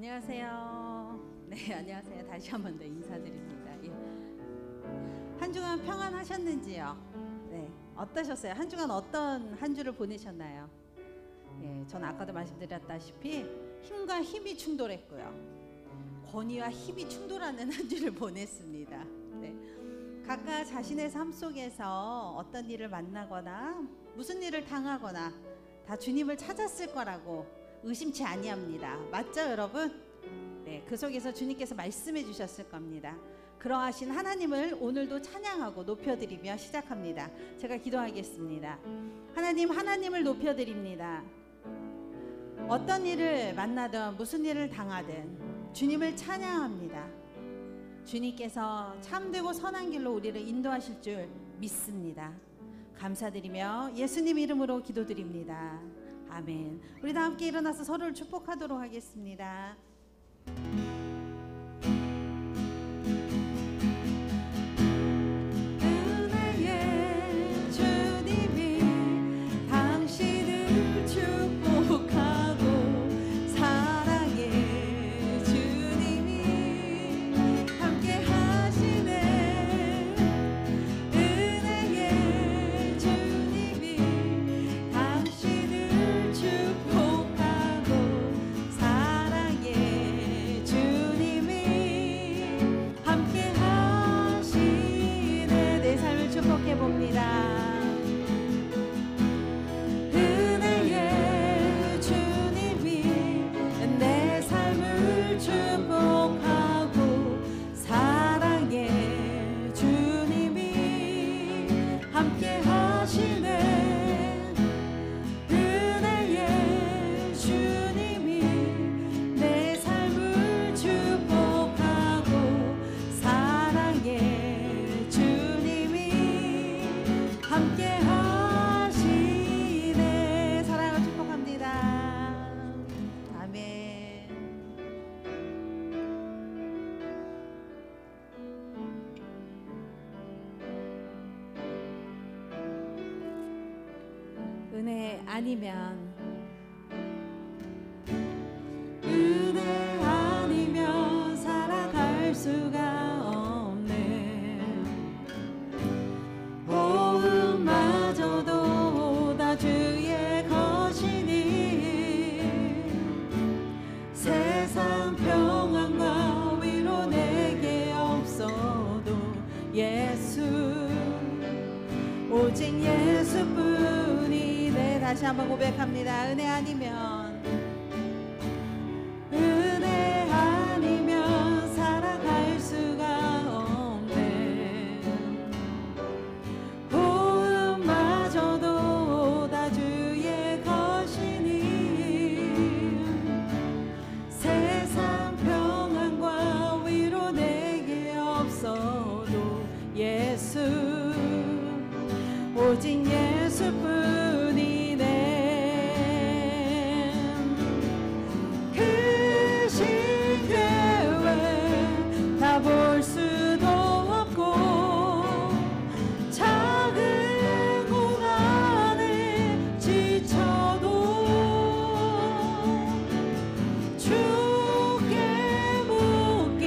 안녕하세요. 네, 안녕하세요. 다시 한 번 더 인사드립니다. 예. 한 주간 평안하셨는지요? 네, 어떠셨어요? 한 주간 어떤 한 주를 보내셨나요? 예, 전 아까도 말씀드렸다시피 힘과 힘이 충돌했고요. 권위와 힘이 충돌하는 한 주를 보냈습니다. 네. 각각 자신의 삶 속에서 어떤 일을 만나거나 무슨 일을 당하거나 다 주님을 찾았을 거라고 의심치 아니합니다. 맞죠, 여러분? 네, 그 속에서 주님께서 말씀해 주셨을 겁니다. 그러하신 하나님을 오늘도 찬양하고 높여드리며 시작합니다. 제가 기도하겠습니다. 하나님을 높여드립니다. 어떤 일을 만나든 무슨 일을 당하든 주님을 찬양합니다. 주님께서 참되고 선한 길로 우리를 인도하실 줄 믿습니다. 감사드리며 예수님 이름으로 기도드립니다. 아멘. 우리 다 함께 일어나서 서로를 축복하도록 하겠습니다. 은혜의 주님이 당신을 축복하고 사랑의 주님이 함께 하시네. 은혜의 주님이 당신을 축복하고 사랑의 주님이 함께 하시네. 내 삶을 축복해 봅니다. 은혜의 주님이 내 삶을 축복하고 사랑의 주님이 함께 하시네. 은혜의 주님이 내 삶을 축복하고 사랑의 주님이 함께 하시네. 사랑을 축복합니다. 아멘. 은혜 아니면 살아갈 수가 없네. 호흡마저도 다 주의 것이니 세상 평안과 위로 내게 없어도 예수, 오직 예수뿐이네. 다시 한번 고백합니다. 은혜 아니면 살아갈 수가 없네. 호흡마저도 다 주의 것이니 세상 평안과 위로 내게 없어도 예수, 오직 예수뿐이네. 그 신계획 다 볼 수도 없고 작은 고난에 지쳐도 주께 묻기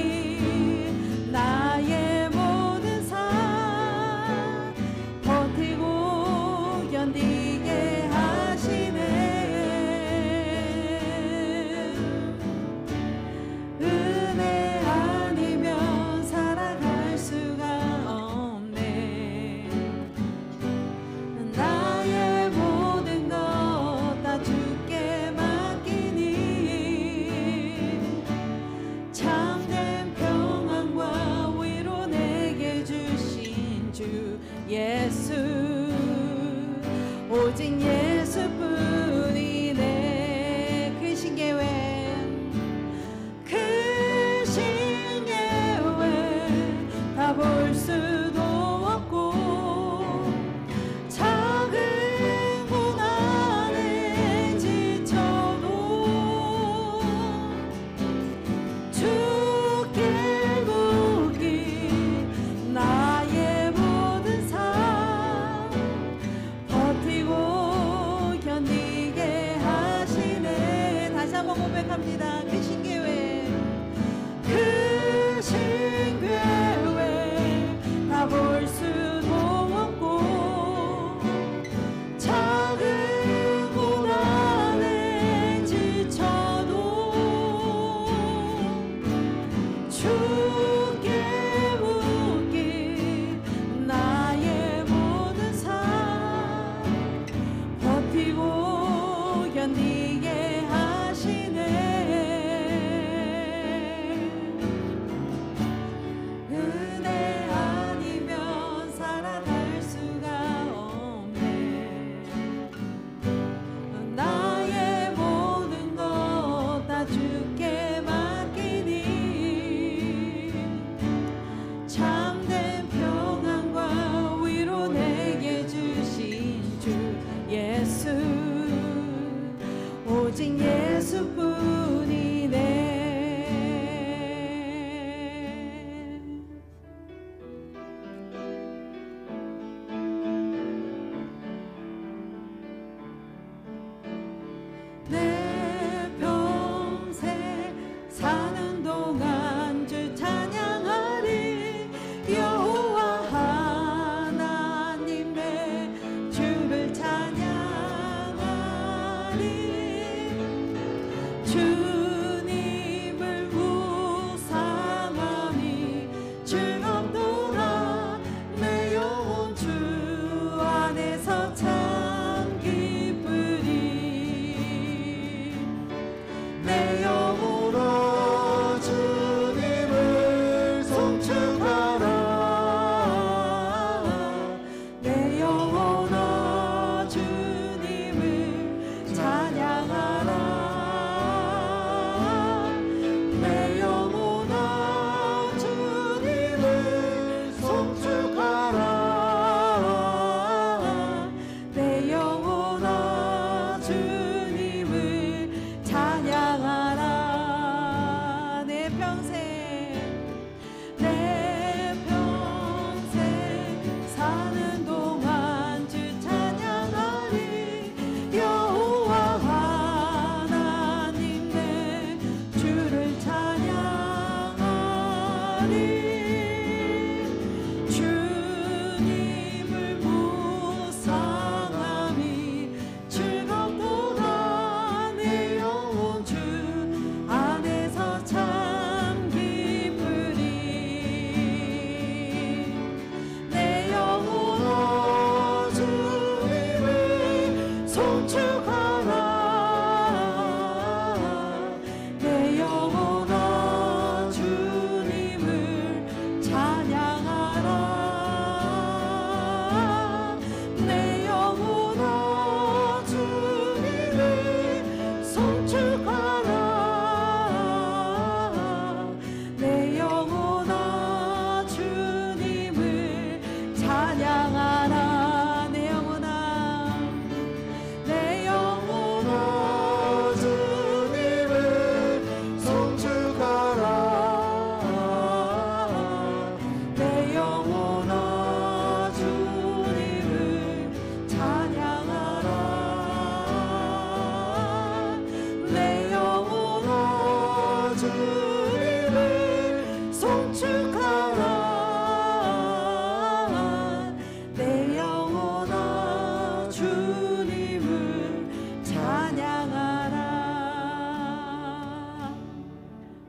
나의 모든 삶 버티고 견디게 하시네. 은혜 아니면 살아갈 수가 없네. 나의 모든 것 다 주께 맡기니 참된 평안과 위로 내게 주신 주 예수, 오직 예수뿐이네. 그 신계획 다 볼 수도 없고 작은 고난에 지쳐도 주께 묻기 나의 모든 삶 버티고 견디게 하시네. 다시 한번 고백합니다. 그 신계획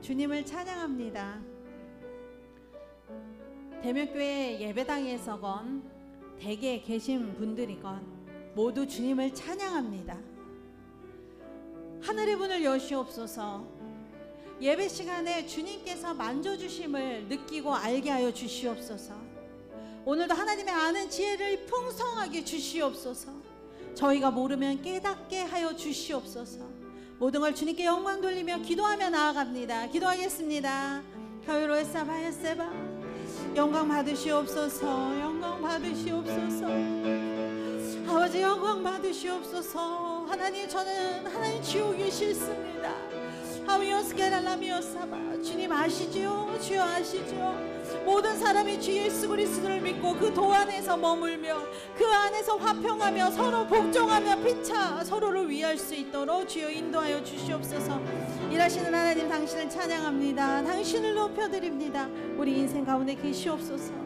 주님을 찬양합니다. 대면교회 예배당에서건 댁에 계신 분들이건 모두 주님을 찬양합니다. 하늘의 문을 여시옵소서. 예배 시간에 주님께서 만져주심을 느끼고 알게 하여 주시옵소서. 오늘도 하나님의 아는 지혜를 풍성하게 주시옵소서. 저희가 모르면 깨닫게 하여 주시옵소서. 모든 걸 주님께 영광 돌리며 기도하며 나아갑니다. 기도하겠습니다. 가요로의 사바야세바 영광 받으시옵소서. 영광 받으시옵소서. 아버지 영광 받으시옵소서. 하나님, 저는 하나님 지옥이 싫습니다. 주님 아시죠? 주여 아시죠? 모든 사람이 주 예수 그리스도를 믿고 그 도 안에서 머물며 그 안에서 화평하며 서로 복종하며 피차 서로를 위할 수 있도록 주여 인도하여 주시옵소서. 일하시는 하나님, 당신을 찬양합니다. 당신을 높여드립니다. 우리 인생 가운데 계시옵소서.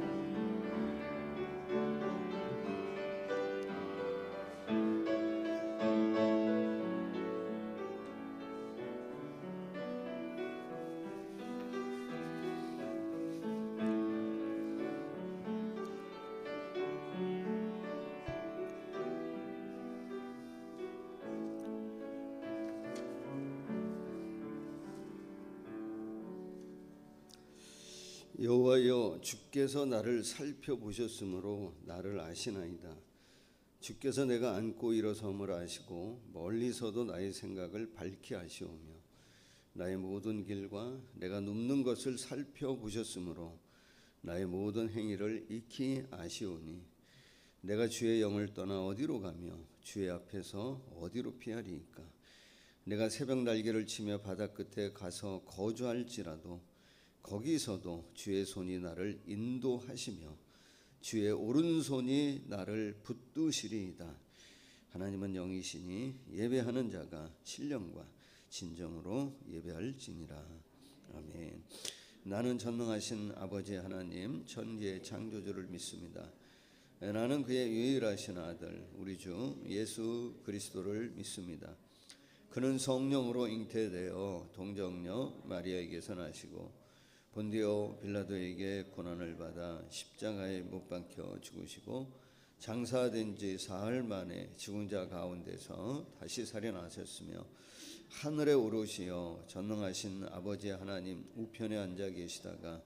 여호와여, 주께서 나를 살펴보셨으므로 나를 아시나이다. 주께서 내가 앉고 일어섬을 아시고 멀리서도 나의 생각을 밝히 아시오며 나의 모든 길과 내가 눕는 것을 살펴보셨으므로 나의 모든 행위를 익히 아시오니 내가 주의 영을 떠나 어디로 가며 주의 앞에서 어디로 피하리이까. 내가 새벽 날개를 치며 바다 끝에 가서 거주할지라도 거기서도 주의 손이 나를 인도하시며 주의 오른손이 나를 붙드시리이다. 하나님은 영이시니 예배하는 자가 신령과 진정으로 예배할지니라. 아멘. 나는 전능하신 아버지 하나님 천지의 창조주를 믿습니다. 나는 그의 유일하신 아들 우리 주 예수 그리스도를 믿습니다. 그는 성령으로 잉태되어 동정녀 마리아에게서 나시고 본디오 빌라도에게 고난을 받아 십자가에 못 박혀 죽으시고 장사된 지 사흘 만에 죽은 자 가운데서 다시 살아나셨으며 하늘에 오르시어 전능하신 아버지 하나님 우편에 앉아 계시다가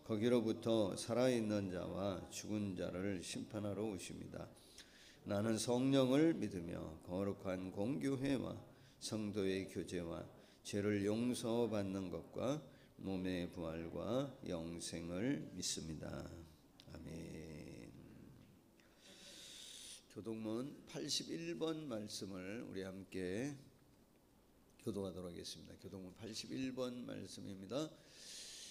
거기로부터 살아있는 자와 죽은 자를 심판하러 오십니다. 나는 성령을 믿으며 거룩한 공교회와 성도의 교제와 죄를 용서받는 것과 몸의 부활과 영생을 믿습니다. 아멘. 교동문 81번 말씀을 우리 함께 교독하도록 하겠습니다. 교동문 81번 말씀입니다.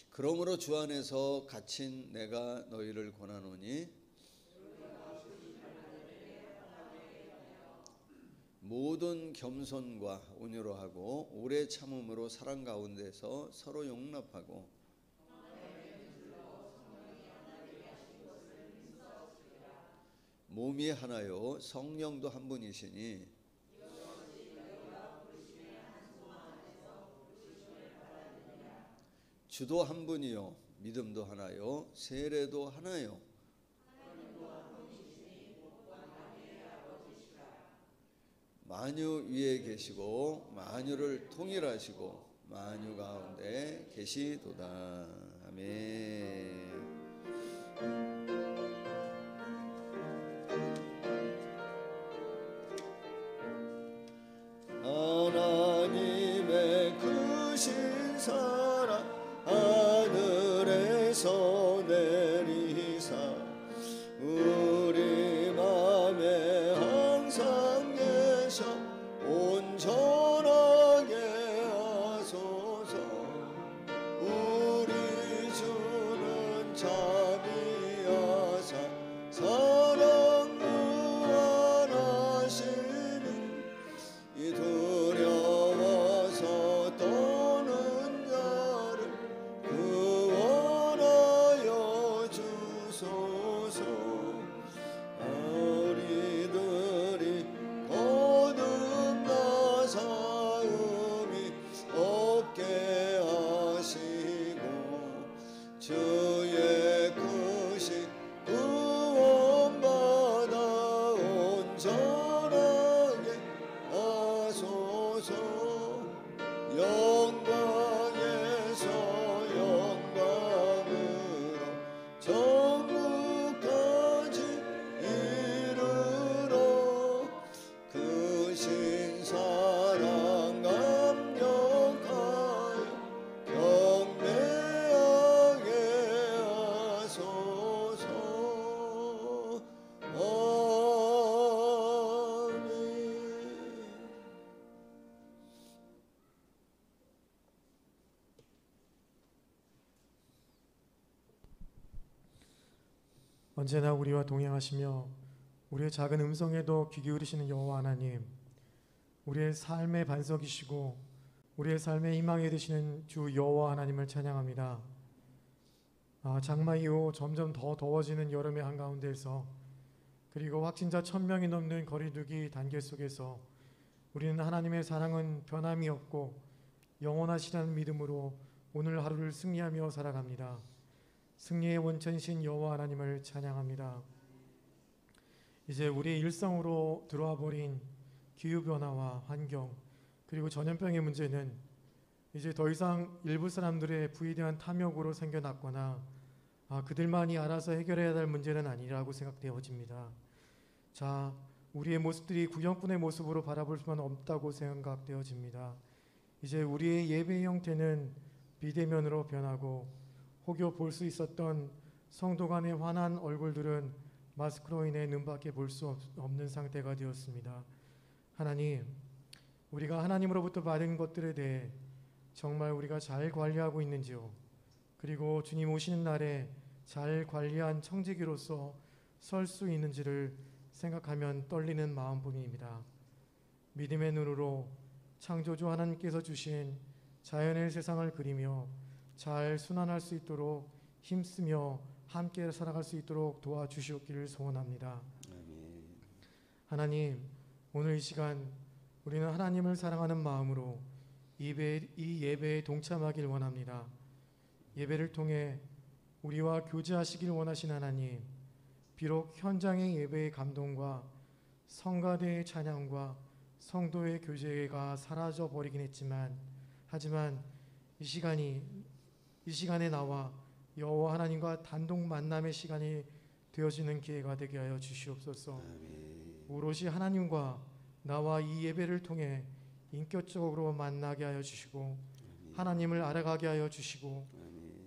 그러므로 주 안에서 갇힌 내가 너희를 권하노니 모든 겸손과 온유로 하고 오래 참음으로 사랑 가운데서 서로 용납하고 몸이 하나요 성령도 한 분이시니 주도 한 분이요 믿음도 하나요 세례도 하나요 만유 위에 계시고 만유를 통일하시고 만유 가운데 계시도다. 아멘. 하나님의 크신 사랑 하늘에서 내리사 우리 맘에 항상 온전하게 하소서. 우리 주는 자비하사 사랑 무한하시니 이 두려워서 떠는 자 언제나 우리와 동행하시며 우리의 작은 음성에도 귀 기울이시는 여호와 하나님, 우리의 삶의 반석이시고 우리의 삶의 희망이 되시는 주 여호와 하나님을 찬양합니다. 장마 이후 점점 더 더워지는 여름의 한가운데에서, 그리고 확진자 1000명이 넘는 거리두기 단계 속에서 우리는 하나님의 사랑은 변함이 없고 영원하시라는 믿음으로 오늘 하루를 승리하며 살아갑니다. 승리의 원천이신 여호와 하나님을 찬양합니다. 이제 우리의 일상으로 들어와 버린 기후변화와 환경, 그리고 전염병의 문제는 이제 더 이상 일부 사람들의 부위대한 탐욕으로 생겨났거나 그들만이 알아서 해결해야 할 문제는 아니라고 생각되어집니다. 자, 우리의 모습들이 구형꾼의 모습으로 바라볼 수만 없다고 생각되어집니다. 이제 우리의 예배의 형태는 비대면으로 변하고, 혹여 볼 수 있었던 성도 간의 환한 얼굴들은 마스크로 인해 눈밖에 볼 수 없는 상태가 되었습니다. 하나님, 우리가 하나님으로부터 받은 것들에 대해 정말 우리가 잘 관리하고 있는지요? 그리고 주님 오시는 날에 잘 관리한 청지기로서 설 수 있는지를 생각하면 떨리는 마음뿐입니다. 믿음의 눈으로 창조주 하나님께서 주신 자연의 세상을 그리며 잘 순환할 수 있도록 힘쓰며 함께 살아갈 수 있도록 도와주시옵기를 소원합니다. 하나님, 오늘 이 시간 우리는 하나님을 사랑하는 마음으로 이 예배에 동참하길 원합니다. 예배를 통해 우리와 교제하시길 원하신 하나님, 비록 현장의 예배의 감동과 성가대의 찬양과 성도의 교제가 사라져 버리긴 했지만, 하지만 이 시간에 나와 여호와 하나님과 단독 만남의 시간이 되어지는 기회가 되게 하여 주시옵소서. 오롯이 하나님과 나와 이 예배를 통해 인격적으로 만나게 하여 주시고, 하나님을 알아가게 하여 주시고,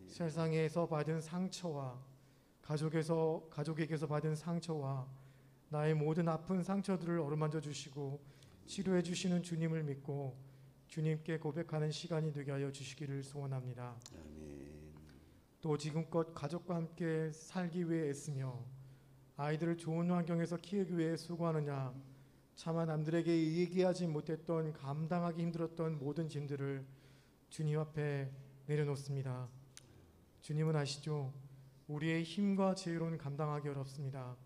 세상에서 받은 상처와 가족에게서 받은 상처와 나의 모든 아픈 상처들을 어루만져 주시고 치료해 주시는 주님을 믿고 주님께 고백하는 시간이 되게 하여 주시기를 소원합니다. 또 지금껏 가족과 함께 살기 위해 애쓰며 아이들을 좋은 환경에서 키우기 위해 수고하느냐, 차마 남들에게 얘기하지 못했던 감당하기 힘들었던 모든 짐들을 주님 앞에 내려놓습니다. 주님은 아시죠? 우리의 힘과 지혜로는 감당하기 어렵습니다.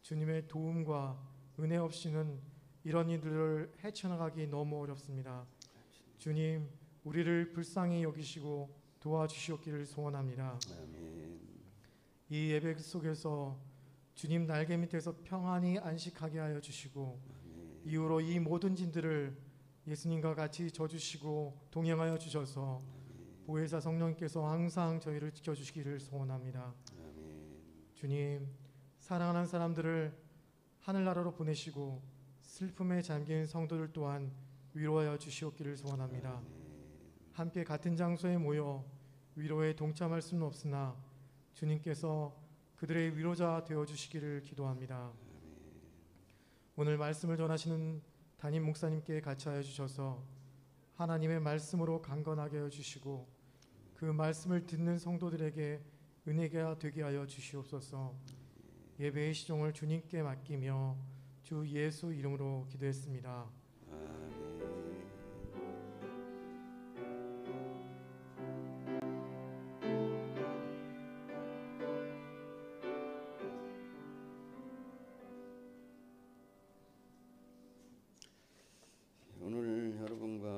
주님의 도움과 은혜 없이는 이런 일들을 헤쳐나가기 너무 어렵습니다. 주님, 우리를 불쌍히 여기시고 도와주시옵기를 소원합니다. 이 예배 속에서 주님 날개 밑에서 평안히 안식하게 하여 주시고, 이후로 이 모든 짐들을 예수님과 같이 져주시고 동행하여 주셔서 보혜사 성령님께서 항상 저희를 지켜주시기를 소원합니다. 주님, 사랑하는 사람들을 하늘나라로 보내시고 슬픔에 잠긴 성도들 또한 위로하여 주시옵기를 소원합니다. 함께 같은 장소에 모여 위로에 동참할 수는 없으나 주님께서 그들의 위로자 되어주시기를 기도합니다. 오늘 말씀을 전하시는 담임 목사님께 같이 하여 주셔서 하나님의 말씀으로 강건하게 하여 주시고, 그 말씀을 듣는 성도들에게 은혜가 되게 하여 주시옵소서. 예배의 시종을 주님께 맡기며 주 예수 이름으로 기도했습니다. 오늘 여러분과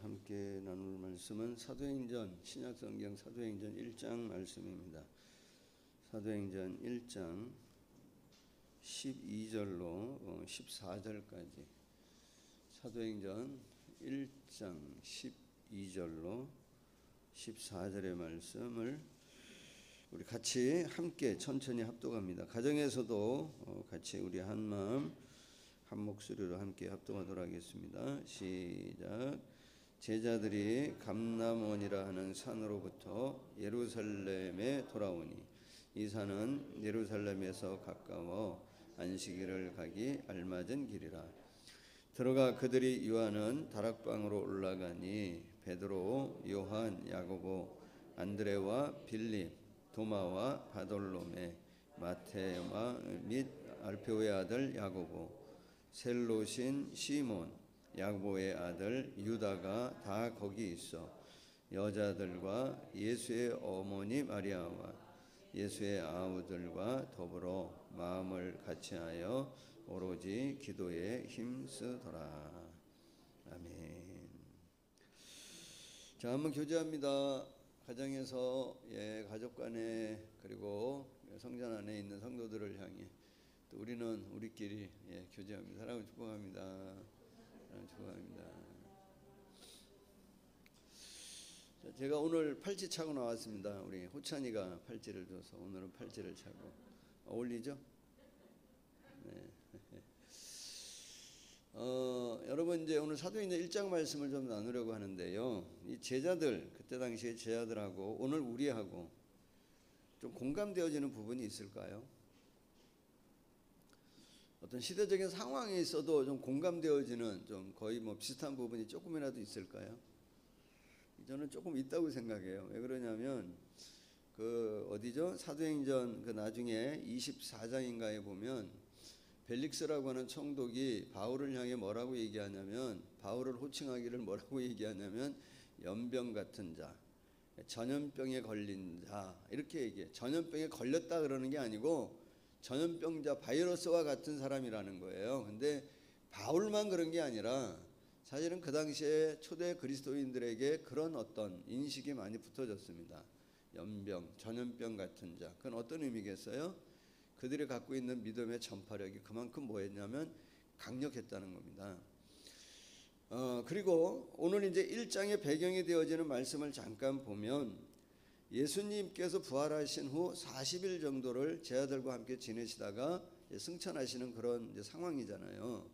함께 나눌 말씀은 사도행전, 신약성경 사도행전 1장 말씀입니다. 사도행전 1장 12절로 14절까지, 사도행전 1장 12절로 14절의 말씀을 우리 같이 함께 천천히 합독합니다. 가정에서도 같이 우리 한 마음 한 목소리로 함께 합독하도록 하겠습니다. 시작. 제자들이 감람원이라 하는 산으로부터 예루살렘에 돌아오니 이 산은 예루살렘에서 가까워 안식일을 가기 알맞은 길이라. 들어가 그들이 유하는 다락방으로 올라가니 베드로, 요한, 야고보, 안드레와 빌립, 도마와 바돌로메, 마테마 및 알페오의 아들 야고보, 셀롯인 시몬, 야고보의 아들 유다가 다 거기 있어 여자들과 예수의 어머니 마리아와 예수의 아우들과 더불어 마음을 같이하여 오로지 기도에 힘쓰더라. 아멘. 자, 한번 교제합니다. 가정에서 가족 간에 그리고 성전 안에 있는 성도들을 향해 또 우리는 우리끼리 교제합니다. 사랑을 축복합니다. 사랑을 축복합니다. 자, 제가 오늘 팔찌 차고 나왔습니다. 우리 호찬이가 팔찌를 줘서 오늘은 팔찌를 차고 어울리죠? 네. 여러분 이제 오늘 사도행전 1장 말씀을 좀 나누려고 하는데요. 이 제자들 그때 당시에 제자들하고 오늘 우리하고 좀 공감되어지는 부분이 있을까요? 어떤 시대적인 상황에 있어도 좀 공감되어지는 좀 거의 뭐 비슷한 부분이 조금이라도 있을까요? 저는 조금 있다고 생각해요. 왜 그러냐면 그 어디죠? 사도행전 그 나중에 24장인가에 보면 벨릭스라고 하는 총독이 바울을 향해 뭐라고 얘기하냐면 바울을 호칭하기를 뭐라고 얘기하냐면 연병 같은 자, 전염병에 걸린 자 이렇게 얘기해. 전염병에 걸렸다 그러는 게 아니고 전염병자 바이러스와 같은 사람이라는 거예요. 근데 바울만 그런 게 아니라 사실은 그 당시에 초대 그리스도인들에게 그런 어떤 인식이 많이 붙어졌습니다. 연병, 전염병 같은 자. 그건 어떤 의미겠어요? 그들이 갖고 있는 믿음의 전파력이 그만큼 뭐였냐면 강력했다는 겁니다. 그리고 오늘 이제 1장의 배경이 되어지는 말씀을 잠깐 보면 예수님께서 부활하신 후 40일 정도를 제자들과 함께 지내시다가 승천하시는 그런 이제 상황이잖아요.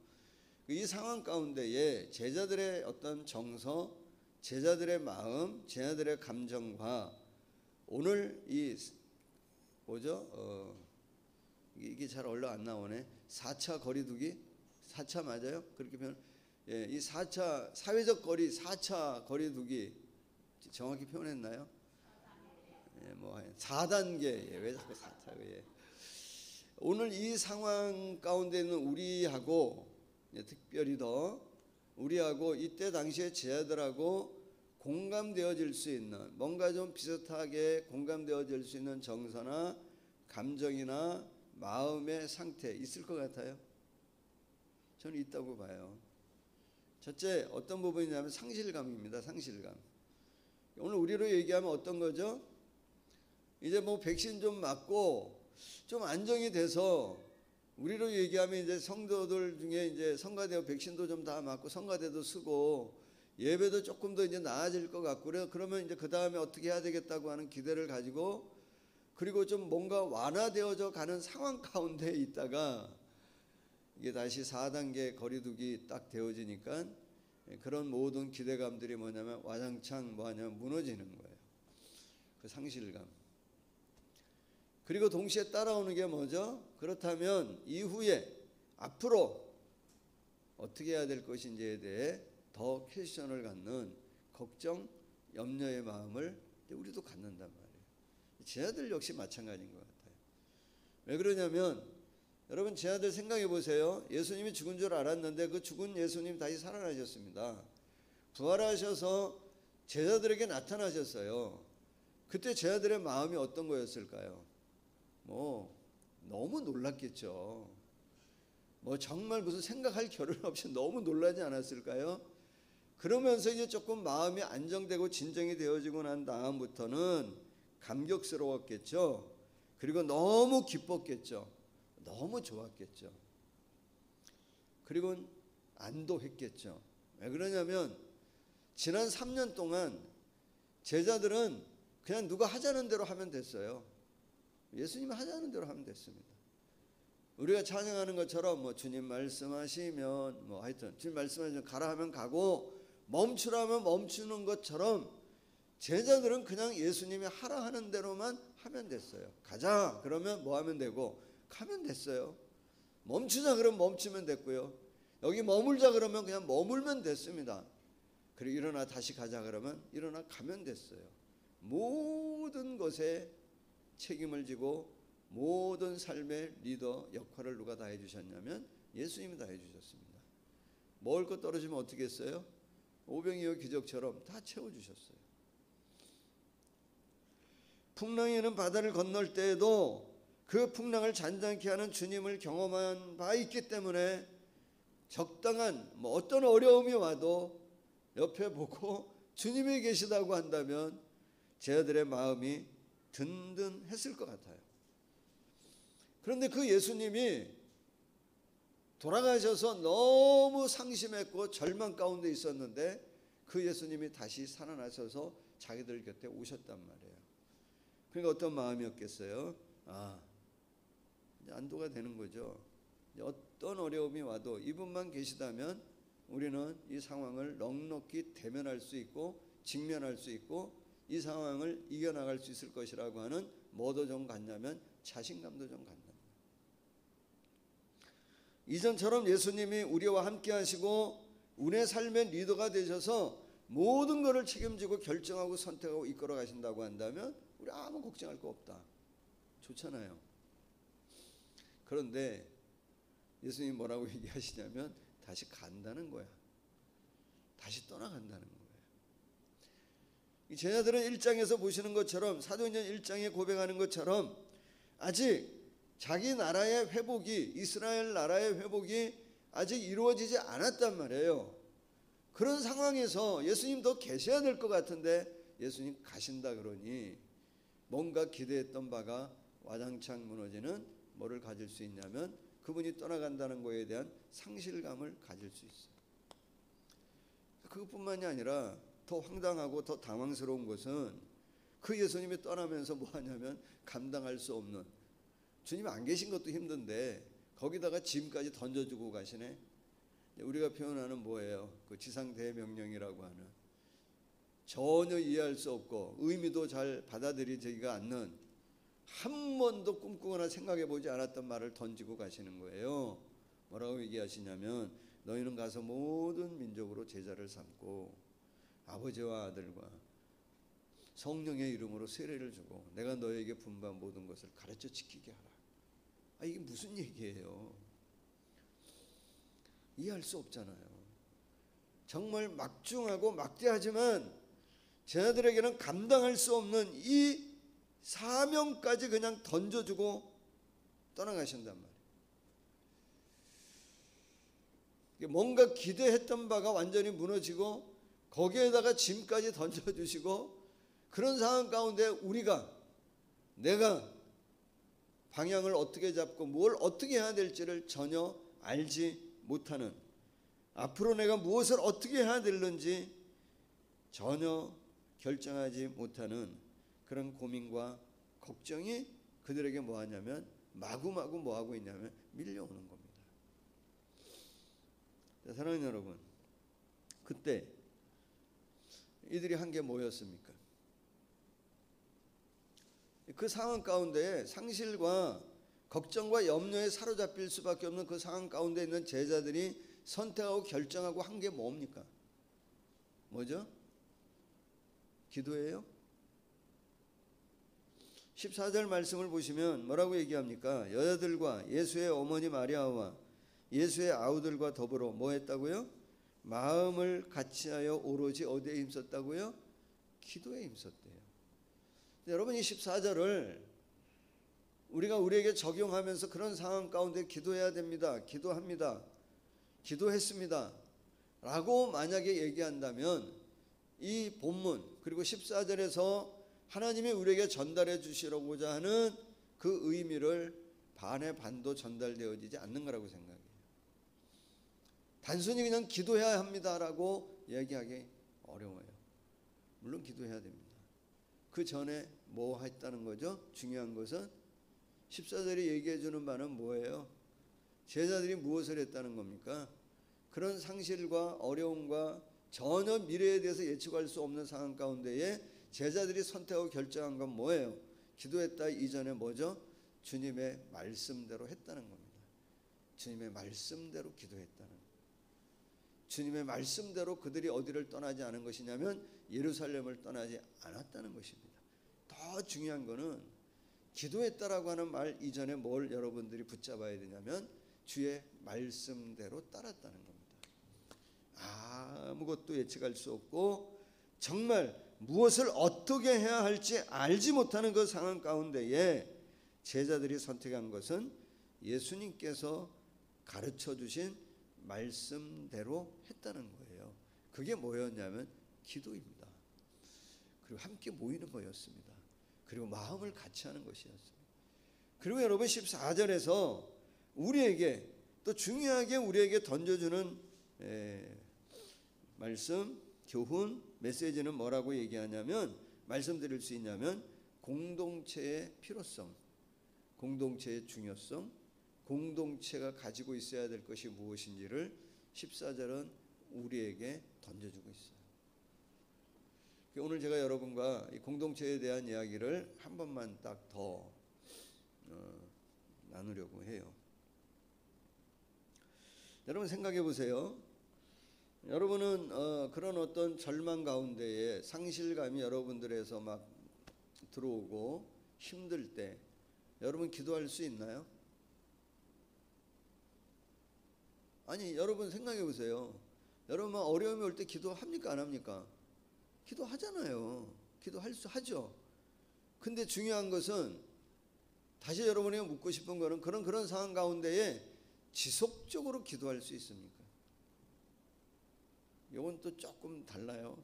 이 상황 가운데에 제자들의 어떤 정서, 제자들의 마음, 제자들의 감정과 오늘 이 뭐죠? 이게 잘 얼른 안 나오네. 4차 거리두기? 4차 맞아요? 그렇게 표현. 이 4차 사회적 거리 4차 거리두기 정확히 표현했나요? 뭐 4단계. 왜 자꾸 4차? 오늘 이 상황 가운데 있는 우리하고 특별히 더 우리하고 이때 당시에 제자들하고 공감되어질 수 있는 뭔가 좀 비슷하게 공감되어질 수 있는 정서나 감정이나 마음의 상태 있을 것 같아요? 저는 있다고 봐요. 첫째 어떤 부분이냐면 상실감입니다. 상실감. 오늘 우리로 얘기하면 어떤 거죠? 이제 뭐 백신 좀 맞고 좀 안정이 돼서 우리로 얘기하면 이제 성도들 중에 이제 성가대와 백신도 좀 다 맞고 성가대도 쓰고 예배도 조금 더 이제 나아질 것 같고 그러면 이제 그 다음에 어떻게 해야 되겠다고 하는 기대를 가지고 그리고 좀 뭔가 완화되어져 가는 상황 가운데 있다가 이게 다시 4단계 거리두기 딱 되어지니까 그런 모든 기대감들이 뭐냐면 와장창 뭐하냐면 무너지는 거예요. 그 상실감. 그리고 동시에 따라오는 게 뭐죠? 그렇다면 이후에 앞으로 어떻게 해야 될 것인지에 대해 더 퀘스천을 갖는 걱정, 염려의 마음을 우리도 갖는단 말이에요. 제자들 역시 마찬가지인 것 같아요. 왜 그러냐면 여러분 제자들 생각해 보세요. 예수님이 죽은 줄 알았는데 그 죽은 예수님 다시 살아나셨습니다. 부활하셔서 제자들에게 나타나셨어요. 그때 제자들의 마음이 어떤 거였을까요? 뭐 너무 놀랐겠죠. 뭐 정말 무슨 생각할 겨를 없이 너무 놀라지 않았을까요? 그러면서 이제 조금 마음이 안정되고 진정이 되어지고 난 다음부터는 감격스러웠겠죠. 그리고 너무 기뻤겠죠. 너무 좋았겠죠. 그리고 안도했겠죠. 왜 그러냐면 지난 3년 동안 제자들은 그냥 누가 하자는 대로 하면 됐어요. 예수님이 하자는 대로 하면 됐습니다. 우리가 찬양하는 것처럼 뭐 주님 말씀하시면 뭐 하여튼 주님 말씀하시면 가라 하면 가고 멈추라면 멈추는 것처럼 제자들은 그냥 예수님이 하라 하는 대로만 하면 됐어요. 가자 그러면 뭐 하면 되고 가면 됐어요. 멈추자 그러면 멈추면 됐고요. 여기 머물자 그러면 그냥 머물면 됐습니다. 그리고 일어나 다시 가자 그러면 일어나 가면 됐어요. 모든 것에 책임을 지고 모든 삶의 리더 역할을 누가 다 해주셨냐면 예수님이 다 해주셨습니다. 먹을 것 떨어지면 어떻게 했어요? 오병이어 기적처럼 다 채워주셨어요. 풍랑이 있는 바다를 건널 때에도 그 풍랑을 잔잔케 하는 주님을 경험한 바 있기 때문에 적당한 어떤 어려움이 와도 옆에 보고 주님이 계시다고 한다면 제자들의 마음이 든든했을 것 같아요. 그런데 그 예수님이 돌아가셔서 너무 상심했고 절망 가운데 있었는데 그 예수님이 다시 살아나셔서 자기들 곁에 오셨단 말이에요. 그러니까 어떤 마음이었겠어요? 이제 안도가 되는 거죠. 어떤 어려움이 와도 이분만 계시다면 우리는 이 상황을 넉넉히 대면할 수 있고 직면할 수 있고 이 상황을 이겨나갈 수 있을 것이라고 하는 뭐도 좀 갖냐면 자신감도 좀 갖는다. 이전처럼 예수님이 우리와 함께 하시고 우리의 삶의 리더가 되셔서 모든 것을 책임지고 결정하고 선택하고 이끌어 가신다고 한다면 우리 아무 걱정할 거 없다. 좋잖아요. 그런데 예수님이 뭐라고 얘기하시냐면 다시 간다는 거야. 다시 떠나간다는 거예요. 이 제자들은 1장에서 보시는 것처럼 사도행전 1장에 고백하는 것처럼 아직 자기 나라의 회복이 이스라엘 나라의 회복이 아직 이루어지지 않았단 말이에요. 그런 상황에서 예수님 더 계셔야 될 것 같은데 예수님 가신다 그러니 뭔가 기대했던 바가 와장창 무너지는 뭐를 가질 수 있냐면 그분이 떠나간다는 것에 대한 상실감을 가질 수 있어요. 그것뿐만이 아니라 더 황당하고 더 당황스러운 것은 그 예수님이 떠나면서 뭐 하냐면 감당할 수 없는, 주님 안 계신 것도 힘든데 거기다가 짐까지 던져주고 가시네. 우리가 표현하는 뭐예요? 그 지상 대명령이라고 하는 전혀 이해할 수 없고 의미도 잘 받아들이지가 않는, 한 번도 꿈꾸거나 생각해 보지 않았던 말을 던지고 가시는 거예요. 뭐라고 얘기하시냐면 너희는 가서 모든 민족으로 제자를 삼고 아버지와 아들과 성령의 이름으로 세례를 주고 내가 너에게 분부한 모든 것을 가르쳐 지키게 하라. 이게 무슨 얘기예요? 이해할 수 없잖아요. 정말 막중하고 막대하지만 제자들에게는 감당할 수 없는 이 사명까지 그냥 던져주고 떠나가신단 말이에요. 뭔가 기대했던 바가 완전히 무너지고 거기에다가 짐까지 던져주시고 그런 상황 가운데 내가 방향을 어떻게 잡고 뭘 어떻게 해야 될지를 전혀 알지 못하는, 앞으로 내가 무엇을 어떻게 해야 되는지 전혀 결정하지 못하는 그런 고민과 걱정이 그들에게 뭐하냐면 마구마구 뭐하고 있냐면 밀려오는 겁니다. 자, 사랑하는 여러분, 그때 이들이 한 게 뭐였습니까? 그 상황 가운데 상실과 걱정과 염려에 사로잡힐 수밖에 없는 그 상황 가운데 있는 제자들이 선택하고 결정하고 한 게 뭡니까? 뭐죠? 기도예요? 14절 말씀을 보시면 뭐라고 얘기합니까? 여자들과 예수의 어머니 마리아와 예수의 아우들과 더불어 뭐 했다고요? 마음을 같이하여 오로지 어디에 힘썼다고요? 기도에 힘썼대요. 여러분, 이 14절을 우리가 우리에게 적용하면서 그런 상황 가운데 기도해야 됩니다, 기도합니다, 기도했습니다 라고 만약에 얘기한다면 이 본문 그리고 14절에서 하나님이 우리에게 전달해 주시려고자 하는 그 의미를 반의 반도 전달되어지지 않는 거라고 생각해요. 단순히 그냥 기도해야 합니다라고 얘기하기 어려워요. 물론 기도해야 됩니다. 그 전에 뭐 했다는 거죠? 중요한 것은 14절이 얘기해 주는 바는 뭐예요? 제자들이 무엇을 했다는 겁니까? 그런 상실과 어려움과 전혀 미래에 대해서 예측할 수 없는 상황 가운데에 제자들이 선택하고 결정한 건 뭐예요? 기도했다 이전에 뭐죠? 주님의 말씀대로 했다는 겁니다. 주님의 말씀대로 기도했다는 겁니다. 주님의 말씀대로 그들이 어디를 떠나지 않은 것이냐면 예루살렘을 떠나지 않았다는 것입니다. 더 중요한 거는 기도했다라고 하는 말 이전에 뭘 여러분들이 붙잡아야 되냐면 주의 말씀대로 따랐다는 겁니다. 아무것도 예측할 수 없고 정말 무엇을 어떻게 해야 할지 알지 못하는 그 상황 가운데에 제자들이 선택한 것은 예수님께서 가르쳐 주신 말씀대로 했다는 거예요. 그게 뭐였냐면 기도입니다. 그리고 함께 모이는 거였습니다. 그리고 마음을 같이 하는 것이었습니다. 그리고 여러분 14절에서 우리에게 또 중요하게 우리에게 던져주는 말씀, 교훈, 메시지는 뭐라고 얘기하냐면 말씀드릴 수 있냐면 공동체의 필요성, 공동체의 중요성, 공동체가 가지고 있어야 될 것이 무엇인지를 14절은 우리에게 던져주고 있어요. 오늘 제가 여러분과 이 공동체에 대한 이야기를 한 번만 딱 더 나누려고 해요. 여러분 생각해 보세요. 여러분은 그런 어떤 절망 가운데에 상실감이 여러분들에서 막 들어오고 힘들 때 여러분 기도할 수 있나요? 아니 여러분 생각해 보세요. 여러분 어려움이 올 때 기도합니까 안 합니까? 기도하잖아요. 하죠. 근데 중요한 것은 다시 여러분에게 묻고 싶은 거는 그런 상황 가운데에 지속적으로 기도할 수 있습니까? 이건 또 조금 달라요.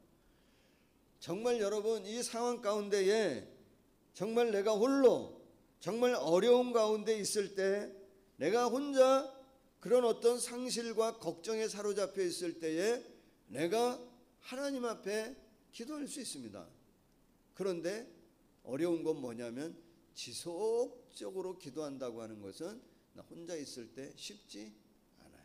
정말 여러분 이 상황 가운데에 정말 내가 홀로 정말 어려운 가운데 있을 때 내가 혼자 그런 어떤 상실과 걱정에 사로잡혀 있을 때에 내가 하나님 앞에 기도할 수 있습니다. 그런데 어려운 건 뭐냐면 지속적으로 기도한다고 하는 것은 나 혼자 있을 때 쉽지 않아요.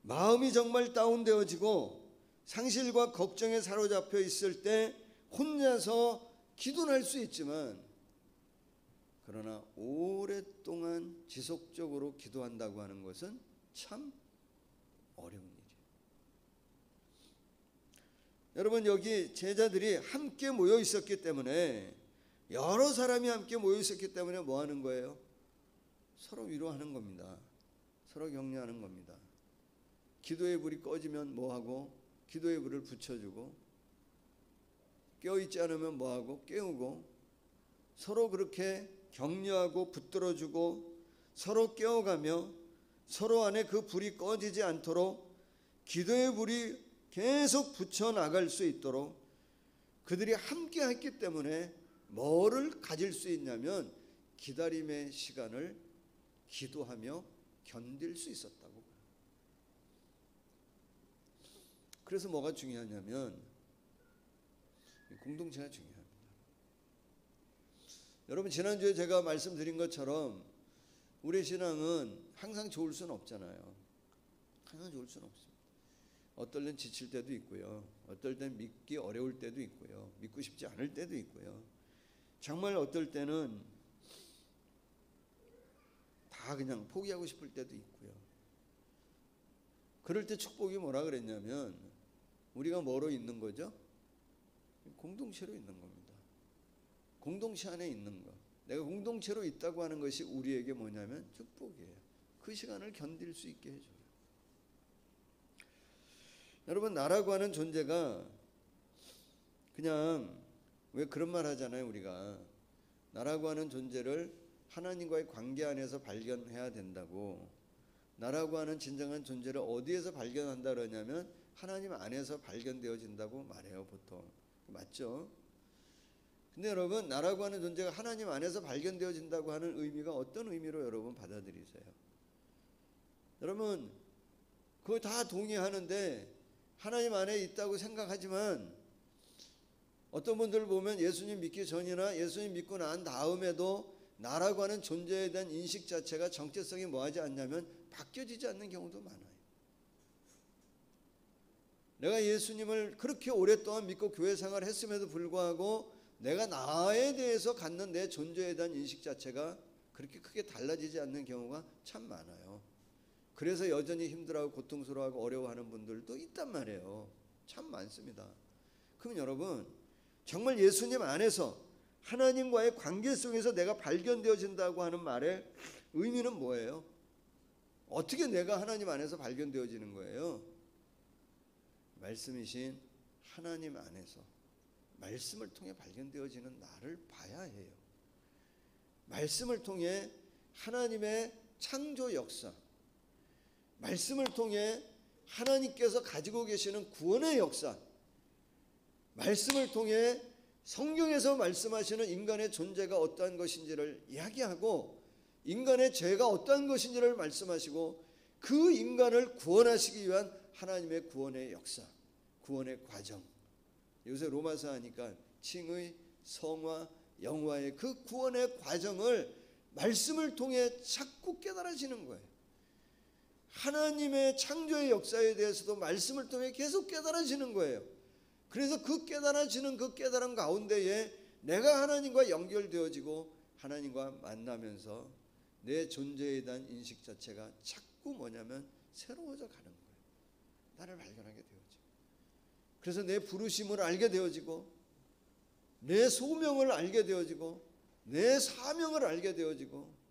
마음이 정말 다운되어지고 상실과 걱정에 사로잡혀 있을 때 혼자서 기도는 할 수 있지만 그러나 오랫동안 지속적으로 기도한다고 하는 것은 참 어려운 일이에요. 여러분 여기 제자들이 함께 모여 있었기 때문에 여러 사람이 함께 모여 있었기 때문에 뭐 하는 거예요? 서로 위로하는 겁니다. 서로 격려하는 겁니다. 기도의 불이 꺼지면 뭐 하고 기도의 불을 붙여주고 깨어있지 않으면 뭐 하고 깨우고 서로 그렇게 격려하고 붙들어주고 서로 깨워가며 서로 안에 그 불이 꺼지지 않도록 기도의 불이 계속 붙여나갈 수 있도록 그들이 함께 했기 때문에 뭐를 가질 수 있냐면 기다림의 시간을 기도하며 견딜 수 있었다고. 그래서 뭐가 중요하냐면 공동체가 중요합니다. 여러분 지난주에 제가 말씀드린 것처럼 우리의 신앙은 항상 좋을 수는 없잖아요. 항상 좋을 수는 없습니다. 어떨 땐 지칠 때도 있고요. 어떨 땐 믿기 어려울 때도 있고요. 믿고 싶지 않을 때도 있고요. 정말 어떨 때는 다 그냥 포기하고 싶을 때도 있고요. 그럴 때 축복이 뭐라 그랬냐면 우리가 뭐로 있는 거죠? 공동체로 있는 겁니다. 공동체 안에 있는 것. 내가 공동체로 있다고 하는 것이 우리에게 뭐냐면 축복이에요. 그 시간을 견딜 수 있게 해줘요. 여러분 나라고 하는 존재가 그냥 왜 그런 말 하잖아요. 우리가 나라고 하는 존재를 하나님과의 관계 안에서 발견해야 된다고. 나라고 하는 진정한 존재를 어디에서 발견한다 그러냐면 하나님 안에서 발견되어진다고 말해요. 보통 맞죠? 근데 여러분 나라고 하는 존재가 하나님 안에서 발견되어진다고 하는 의미가 어떤 의미로 여러분 받아들이세요? 여러분 그거 다 동의하는데 하나님 안에 있다고 생각하지만 어떤 분들 보면 예수님 믿기 전이나 예수님 믿고 난 다음에도 나라고 하는 존재에 대한 인식 자체가 정체성이 뭐하지 않냐면 바뀌어지지 않는 경우도 많아요. 내가 예수님을 그렇게 오랫동안 믿고 교회 생활을 했음에도 불구하고 내가 나에 대해서 갖는 내 존재에 대한 인식 자체가 그렇게 크게 달라지지 않는 경우가 참 많아요. 그래서 여전히 힘들어하고 고통스러워하고 어려워하는 분들도 있단 말이에요. 참 많습니다. 그럼 여러분 정말 예수님 안에서 하나님과의 관계 속에서 내가 발견되어진다고 하는 말의 의미는 뭐예요? 어떻게 내가 하나님 안에서 발견되어지는 거예요? 말씀이신 하나님 안에서 말씀을 통해 발견되어지는 나를 봐야 해요. 말씀을 통해 하나님의 창조 역사, 말씀을 통해 하나님께서 가지고 계시는 구원의 역사, 말씀을 통해 성경에서 말씀하시는 인간의 존재가 어떠한 것인지를 이야기하고 인간의 죄가 어떠한 것인지를 말씀하시고 그 인간을 구원하시기 위한 하나님의 구원의 역사, 구원의 과정. 요새 로마서 하니까 칭의, 성화, 영화의 그 구원의 과정을 말씀을 통해 자꾸 깨달아지는 거예요. 하나님의 창조의 역사에 대해서도 말씀을 통해 계속 깨달아지는 거예요. 그래서 그 깨달아지는 그 깨달음 가운데에 내가 하나님과 연결되어지고 하나님과 만나면서 내 존재에 대한 인식 자체가 자꾸 뭐냐면 새로워져 가는 거예요. 나를 발견하게 되어지고, 그래서 내 부르심을 알게 되어지고, 내 소명을 알게 되어지고, 내 사명을 알게 되어지고,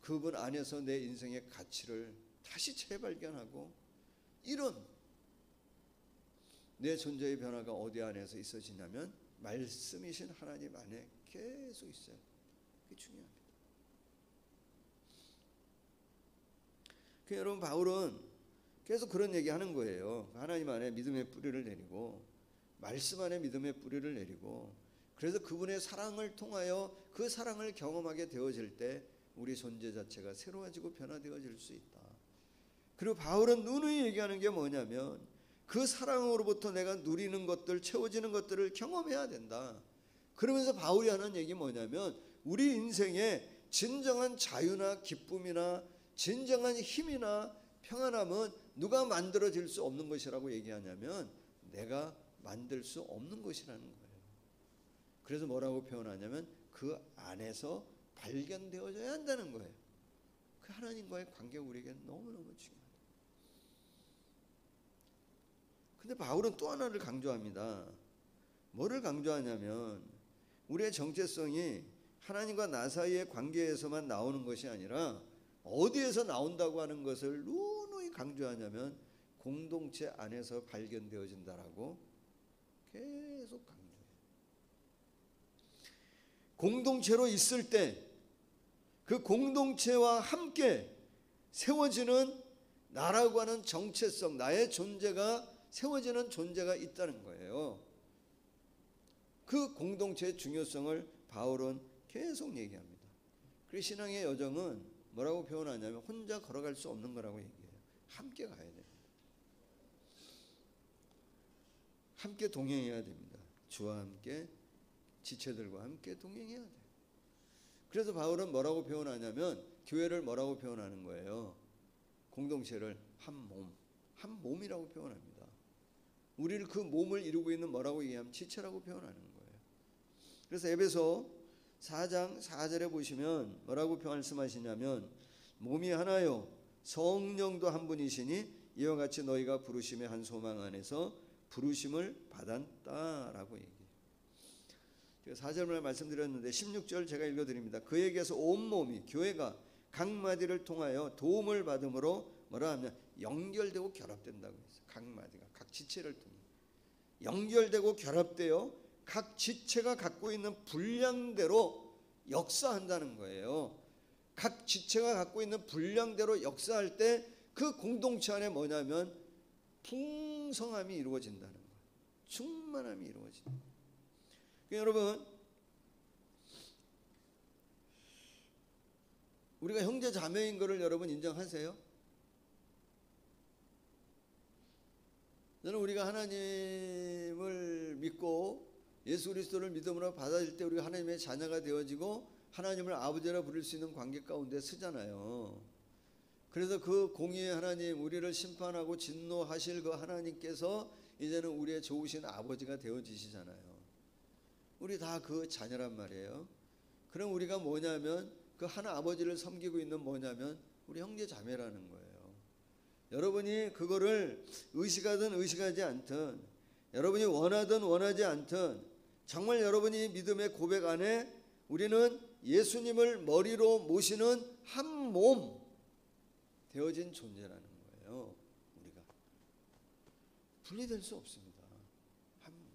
그분 안에서 내 인생의 가치를 다시 재발견하고, 이런 내 존재의 변화가 어디 안에서 있어지냐면 말씀이신 하나님 안에 계속 있어요. 그게 중요합니다. 여러분, 바울은 계속 그런 얘기하는 거예요. 하나님 안에 믿음의 뿌리를 내리고 말씀 안에 믿음의 뿌리를 내리고, 그래서 그분의 사랑을 통하여 그 사랑을 경험하게 되어질 때 우리 존재 자체가 새로워지고 변화되어질 수 있다. 그리고 바울은 누누이 얘기하는 게 뭐냐면 그 사랑으로부터 내가 누리는 것들, 채워지는 것들을 경험해야 된다. 그러면서 바울이 하는 얘기 뭐냐면 우리 인생에 진정한 자유나 기쁨이나 진정한 힘이나 평안함은 누가 만들어질 수 없는 것이라고 얘기하냐면 내가 만들 수 없는 것이라는 거예요. 그래서 뭐라고 표현하냐면 그 안에서 발견되어져야 한다는 거예요. 그 하나님과의 관계가 우리에게 너무너무 중요합니다. 근데 바울은 또 하나를 강조합니다. 뭐를 강조하냐면 우리의 정체성이 하나님과 나 사이의 관계에서만 나오는 것이 아니라 어디에서 나온다고 하는 것을 누누이 강조하냐면 공동체 안에서 발견되어진다라고 계속 강조해요. 공동체로 있을 때 그 공동체와 함께 세워지는 나라고 하는 정체성, 나의 존재가 세워지는 존재가 있다는 거예요. 그 공동체의 중요성을 바울은 계속 얘기합니다. 그리고 신앙의 여정은 뭐라고 표현하냐면 혼자 걸어갈 수 없는 거라고 얘기해요. 함께 가야 됩니다. 함께 동행해야 됩니다. 주와 함께 지체들과 함께 동행해야 돼요. 그래서 바울은 뭐라고 표현하냐면 교회를 뭐라고 표현하는 거예요? 공동체를 한 몸, 한 몸이라고 표현합니다. 우리를 그 몸을 이루고 있는 뭐라고 얘기하면 지체라고 표현하는 거예요. 그래서 에베소 4장 4절에 보시면 뭐라고 말씀하시냐면 몸이 하나요 성령도 한 분이시니 이와 같이 너희가 부르심의 한 소망 안에서 부르심을 받았다라고 얘기해요. 제가 4절만 말씀드렸는데 16절 제가 읽어드립니다. 그에게서 온몸이 교회가 각 마디를 통하여 도움을 받음으로 뭐라 하면 연결되고 결합된다고 했어요. 각 마디가 각 지체를 통해 연결되고 결합되어 각 지체가 갖고 있는 분량대로 역사한다는 거예요. 각 지체가 갖고 있는 분량대로 역사할 때 그 공동체 안에 뭐냐면 풍성함이 이루어진다는 거예요. 충만함이 이루어진다. 여러분, 우리가 형제 자매인 것을 여러분 인정하세요? 저는 우리가 하나님을 믿고 예수 그리스도를 믿음으로 받아들일 때 우리가 하나님의 자녀가 되어지고 하나님을 아버지라 부를 수 있는 관계 가운데 서잖아요. 그래서 그 공의의 하나님, 우리를 심판하고 진노하실 그 하나님께서 이제는 우리의 좋으신 아버지가 되어지시잖아요. 우리 다 그 자녀란 말이에요. 그럼 우리가 뭐냐면 그 하나 아버지를 섬기고 있는 뭐냐면 우리 형제 자매라는 거예요. 여러분이 그거를 의식하든 의식하지 않든 여러분이 원하든 원하지 않든 정말 여러분이 믿음의 고백 안에 우리는 예수님을 머리로 모시는 한 몸 되어진 존재라는 거예요. 우리가 분리될 수 없습니다. 한 몸.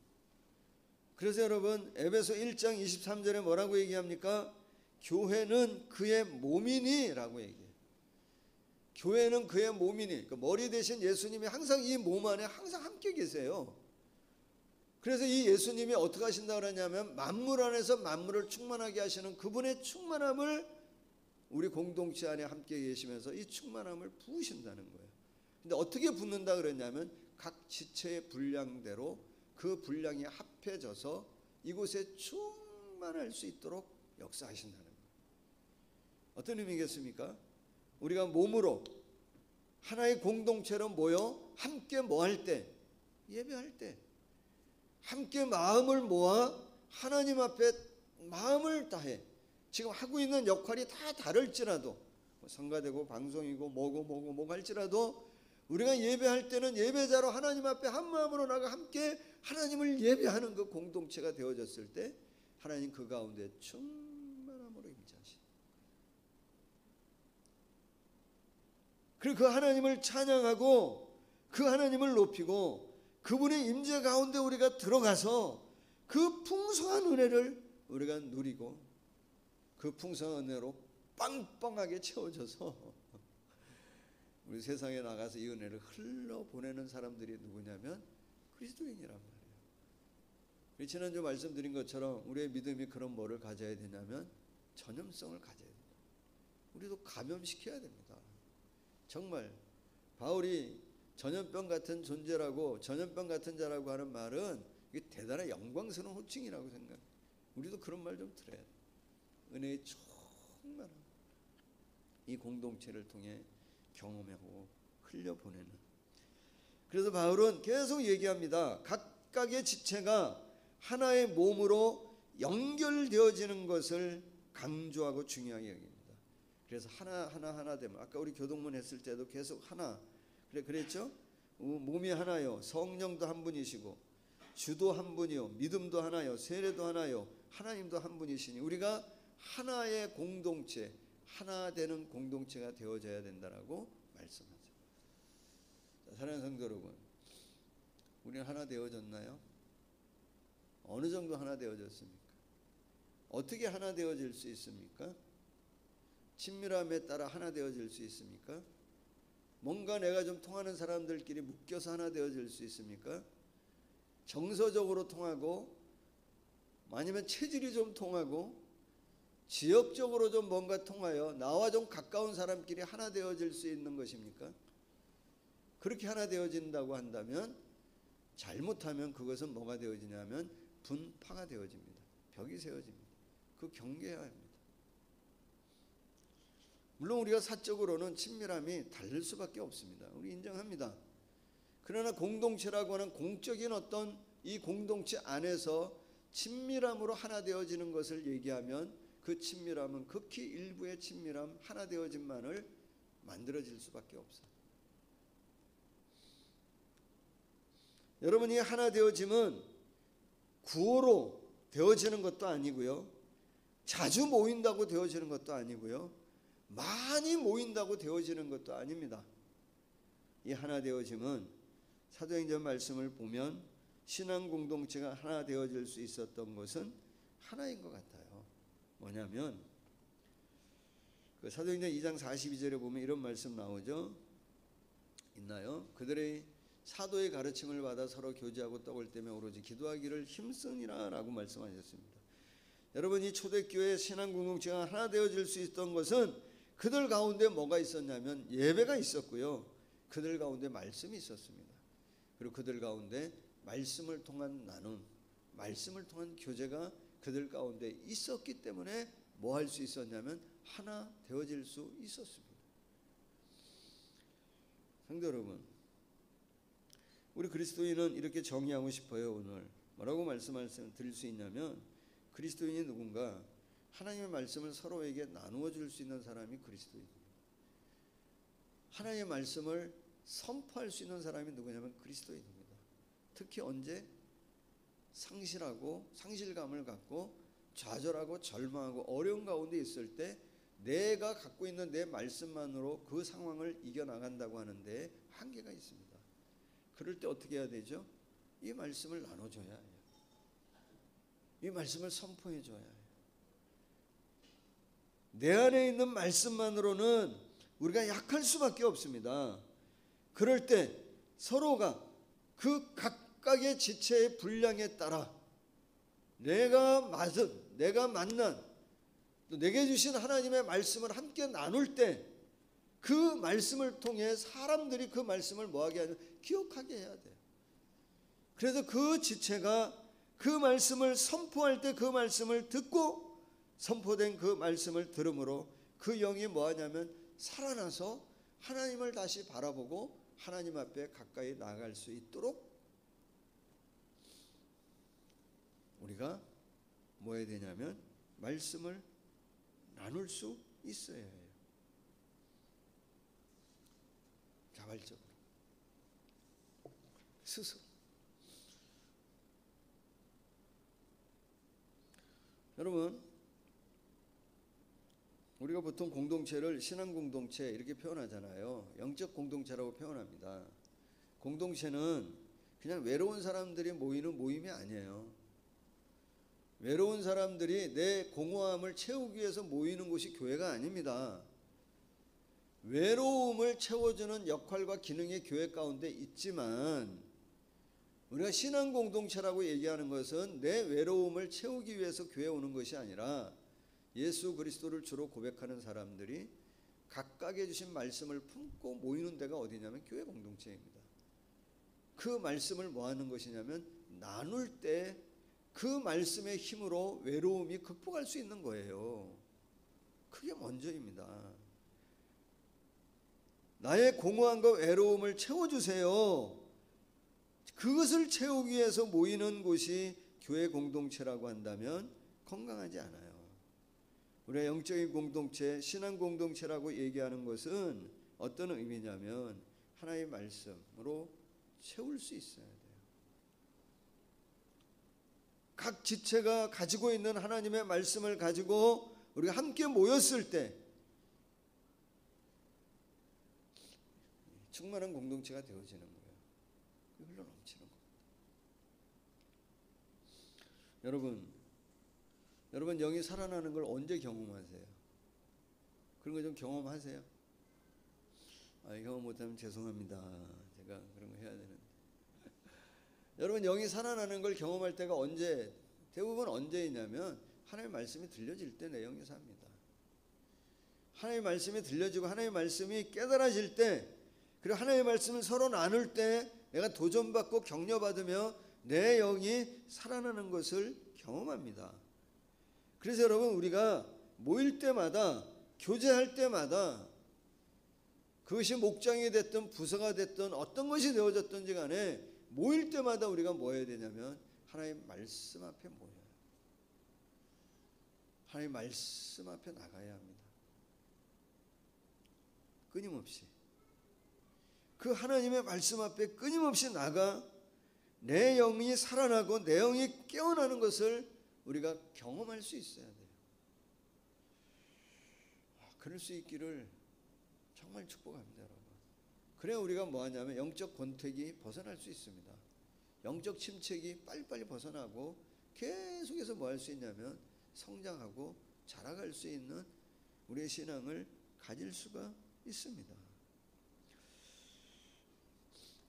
그래서 여러분 에베소 1장 23절에 뭐라고 얘기합니까? 교회는 그의 몸이니 라고 얘기해요. 교회는 그의 몸이니, 그 머리 대신 예수님이 항상 이 몸 안에 항상 함께 계세요. 그래서 이 예수님이 어떻게 하신다고 그러냐면 만물 안에서 만물을 충만하게 하시는 그분의 충만함을 우리 공동체 안에 함께 계시면서 이 충만함을 부으신다는 거예요. 근데 어떻게 붓는다 그랬냐면 각 지체의 분량대로 그 분량이 합해져서 이곳에 충만할 수 있도록 역사하신다는 거예요. 어떤 의미겠습니까? 우리가 몸으로 하나의 공동체로 모여 함께 뭐할 때? 예배할 때 함께 마음을 모아 하나님 앞에 마음을 다해 지금 하고 있는 역할이 다 다를지라도 성가되고 방송이고 뭐고 할지라도 우리가 예배할 때는 예배자로 하나님 앞에 한 마음으로 나가 함께 하나님을 예배하는 그 공동체가 되어졌을 때 하나님 그 가운데 충만함으로 임재하시. 그리고 그 하나님을 찬양하고 그 하나님을 높이고 그분의 임재 가운데 우리가 들어가서 그 풍성한 은혜를 우리가 누리고 그 풍성한 은혜로 빵빵하게 채워져서 우리 세상에 나가서 이 은혜를 흘러보내는 사람들이 누구냐면 그리스도인이란 말이에요. 우리 지난주 말씀드린 것처럼 우리의 믿음이 그런 뭐를 가져야 되냐면 전염성을 가져야 됩니다. 우리도 감염시켜야 됩니다. 정말 바울이 전염병 같은 존재라고 전염병 같은 자라고 하는 말은 이게 대단한 영광스러운 호칭이라고 생각해요. 우리도 그런 말 좀 들어야 돼요. 은혜의 충만함 이 공동체를 통해 경험하고 흘려보내는. 그래서 바울은 계속 얘기합니다. 각각의 지체가 하나의 몸으로 연결되어지는 것을 강조하고 중요하게 여깁니다. 그래서 하나 되면 아까 우리 교동문 했을 때도 계속 하나 그랬죠? 몸이 하나요. 성령도 한 분이시고 주도 한 분이요. 믿음도 하나요. 세례도 하나요. 하나님도 한 분이시니 우리가 하나의 공동체 하나 되는 공동체가 되어져야 된다라고 말씀하죠. 자, 사랑하는 성도 여러분, 우리는 하나 되어졌나요? 어느 정도 하나 되어졌습니까? 어떻게 하나 되어질 수 있습니까? 친밀함에 따라 하나 되어질 수 있습니까? 뭔가 내가 좀 통하는 사람들끼리 묶여서 하나 되어질 수 있습니까? 정서적으로 통하고 아니면 체질이 좀 통하고 지역적으로 좀 뭔가 통하여 나와 좀 가까운 사람끼리 하나 되어질 수 있는 것입니까? 그렇게 하나 되어진다고 한다면 잘못하면 그것은 뭐가 되어지냐면 분파가 되어집니다. 벽이 세워집니다. 그 경계해야 합니다. 물론 우리가 사적으로는 친밀함이 다를 수밖에 없습니다. 우리 인정합니다. 그러나 공동체라고 하는 공적인 어떤 이 공동체 안에서 친밀함으로 하나 되어지는 것을 얘기하면 그 친밀함은 극히 일부의 친밀함 하나 되어짐만을 만들어질 수밖에 없어요. 여러분이 하나 되어짐은 구호로 되어지는 것도 아니고요. 자주 모인다고 되어지는 것도 아니고요. 많이 모인다고 되어지는 것도 아닙니다. 이 하나 되어짐은 사도행전 말씀을 보면 신앙 공동체가 하나 되어질 수 있었던 것은 하나인 것 같아요. 뭐냐면 그 사도행전 2장 42절에 보면 이런 말씀 나오죠. 있나요? 그들의 사도의 가르침을 받아 서로 교제하고 떡을 떼며 오로지 기도하기를 힘쓰니라 라고 말씀하셨습니다. 여러분 이 초대교회 신앙 공동체가 하나 되어질 수 있었던 것은 그들 가운데 뭐가 있었냐면 예배가 있었고요. 그들 가운데 말씀이 있었습니다. 그리고 그들 가운데 말씀을 통한 나눔, 말씀을 통한 교제가 그들 가운데 있었기 때문에 뭐 할 수 있었냐면 하나 되어질 수 있었습니다. 성도 여러분, 우리 그리스도인은 이렇게 정의하고 싶어요. 오늘 뭐라고 드릴 수 있냐면 그리스도인이 누군가 하나님의 말씀을 서로에게 나누어 줄 수 있는 사람이 그리스도인입니다. 하나님의 말씀을 선포할 수 있는 사람이 누구냐면 그리스도인입니다. 특히 언제 상실하고 상실감을 갖고 좌절하고 절망하고 어려운 가운데 있을 때 내가 갖고 있는 내 말씀만으로 그 상황을 이겨나간다고 하는데 한계가 있습니다. 그럴 때 어떻게 해야 되죠? 이 말씀을 나눠줘야 해요. 이 말씀을 선포해줘야 해요. 내 안에 있는 말씀만으로는 우리가 약할 수밖에 없습니다. 그럴 때 서로가 그 각각의 지체의 분량에 따라 내가 만난 또 내게 주신 하나님의 말씀을 함께 나눌 때 그 말씀을 통해 사람들이 그 말씀을 뭐하게 하냐, 기억하게 해야 돼요. 그래서 그 지체가 그 말씀을 선포할 때 그 말씀을 듣고 선포된 그 말씀을 들음으로 그 영이 뭐하냐면 살아나서 하나님을 다시 바라보고 하나님 앞에 가까이 나아갈 수 있도록 우리가 뭐 해야 되냐면 말씀을 나눌 수 있어야 해요. 자발적으로 스스로. 여러분, 우리가 보통 공동체를 신앙 공동체 이렇게 표현하잖아요. 영적 공동체라고 표현합니다. 공동체는 그냥 외로운 사람들이 모이는 모임이 아니에요. 외로운 사람들이 내 공허함을 채우기 위해서 모이는 곳이 교회가 아닙니다. 외로움을 채워주는 역할과 기능이 교회 가운데 있지만 우리가 신앙 공동체라고 얘기하는 것은 내 외로움을 채우기 위해서 교회에 오는 것이 아니라 예수 그리스도를 주로 고백하는 사람들이 각각의 주신 말씀을 품고 모이는 데가 어디냐면 교회 공동체입니다. 그 말씀을 뭐 하는 것이냐면 나눌 때 그 말씀의 힘으로 외로움이 극복할 수 있는 거예요. 그게 먼저입니다. 나의 공허함과 외로움을 채워주세요. 그것을 채우기 위해서 모이는 곳이 교회 공동체라고 한다면 건강하지 않아요. 우리가 영적인 공동체, 신앙 공동체라고 얘기하는 것은 어떤 의미냐면 하나님의 말씀으로 채울 수 있어야 돼요. 각 지체가 가지고 있는 하나님의 말씀을 가지고 우리가 함께 모였을 때 충만한 공동체가 되어지는 거예요. 흘러넘치는 겁니다. 여러분 영이 살아나는 걸 언제 경험하세요? 그런 거 좀 경험하세요? 경험 못하면 죄송합니다. 제가 그런 거 해야 되는데. 여러분 영이 살아나는 걸 경험할 때가 언제, 대부분 언제이냐면 하나님의 말씀이 들려질 때 내 영이 삽니다. 하나님의 말씀이 들려지고 하나님의 말씀이 깨달아질 때, 그리고 하나님의 말씀을 서로 나눌 때 내가 도전받고 격려받으며 내 영이 살아나는 것을 경험합니다. 그래서 여러분 우리가 모일 때마다, 교제할 때마다 그것이 목장이 됐든 부서가 됐든 어떤 것이 되어졌든지 간에 모일 때마다 우리가 뭐 해야 되냐면 하나님의 말씀 앞에 모여요. 하나님의 말씀 앞에 나가야 합니다. 끊임없이 그 하나님의 말씀 앞에 끊임없이 나가 내 영이 살아나고 내 영이 깨어나는 것을 우리가 경험할 수 있어야 돼요. 그럴 수 있기를 정말 축복합니다, 여러분. 그래야 우리가 뭐 하냐면 영적 권태기 벗어날 수 있습니다. 영적 침체기 빨리빨리 벗어나고 계속해서 뭐 할 수 있냐면 성장하고 자라갈 수 있는 우리의 신앙을 가질 수가 있습니다.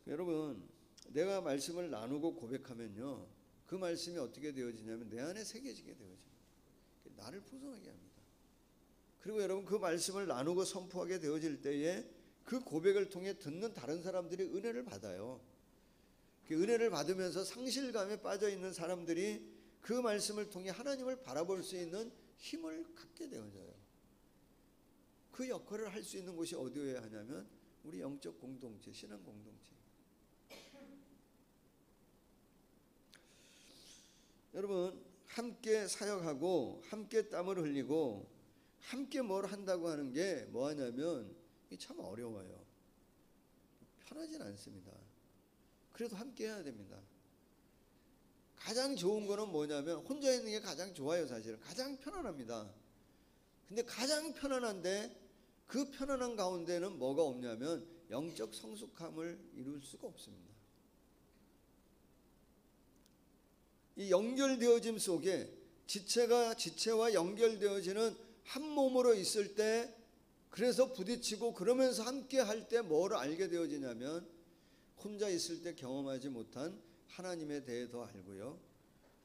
여러분, 내가 말씀을 나누고 고백하면요, 그 말씀이 어떻게 되어지냐면 내 안에 새겨지게 되어집니다. 나를 포성하게 합니다. 그리고 여러분 그 말씀을 나누고 선포하게 되어질 때에 그 고백을 통해 듣는 다른 사람들이 은혜를 받아요. 그 은혜를 받으면서 상실감에 빠져 있는 사람들이 그 말씀을 통해 하나님을 바라볼 수 있는 힘을 갖게 되어져요. 그 역할을 할 수 있는 곳이 어디여야 하냐면 우리 영적 공동체, 신앙 공동체. 여러분, 함께 사역하고 함께 땀을 흘리고 함께 뭘 한다고 하는 게 뭐 하냐면 참 어려워요. 편하진 않습니다. 그래도 함께 해야 됩니다. 가장 좋은 거는 뭐냐면 혼자 있는 게 가장 좋아요. 사실은 가장 편안합니다. 근데 가장 편안한데 그 편안한 가운데는 뭐가 없냐면 영적 성숙함을 이룰 수가 없습니다. 이 연결되어짐 속에 지체가 지체와 연결되어지는 한 몸으로 있을 때, 그래서 부딪히고 그러면서 함께 할 때 뭘 알게 되어지냐면 혼자 있을 때 경험하지 못한 하나님에 대해 더 알고요,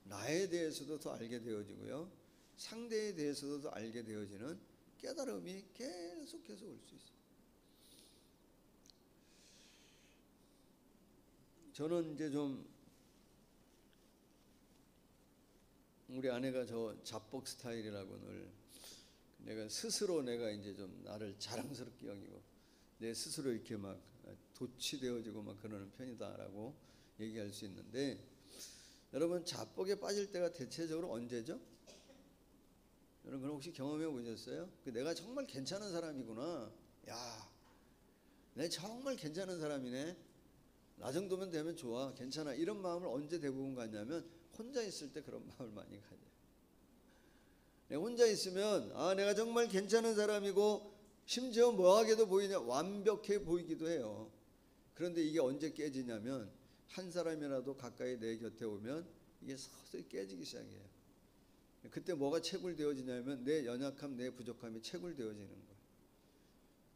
나에 대해서도 더 알게 되어지고요, 상대에 대해서도 더 알게 되어지는 깨달음이 계속해서 올 수 있어요. 저는 이제 좀 우리 아내가 저 자뻑 스타일이라고 늘 내가 스스로 내가 이제 좀 나를 자랑스럽게 여기고 내 스스로 이렇게 막 도취되어지고 막 그러는 편이다라고 얘기할 수 있는데, 여러분 자뻑에 빠질 때가 대체적으로 언제죠? 여러분 혹시 경험해 보셨어요? 내가 정말 괜찮은 사람이구나, 야, 내가 정말 괜찮은 사람이네, 나 정도면 되면 좋아, 괜찮아, 이런 마음을 언제 대부분 갖냐면 혼자 있을 때 그런 마음을 많이 가져요. 내가 혼자 있으면 내가 정말 괜찮은 사람이고 심지어 뭐하게도 보이냐, 완벽해 보이기도 해요. 그런데 이게 언제 깨지냐면 한 사람이라도 가까이 내 곁에 오면 이게 서서히 깨지기 시작해요. 그때 뭐가 채굴되어지냐면 내 연약함, 내 부족함이 채굴되어지는 거예요.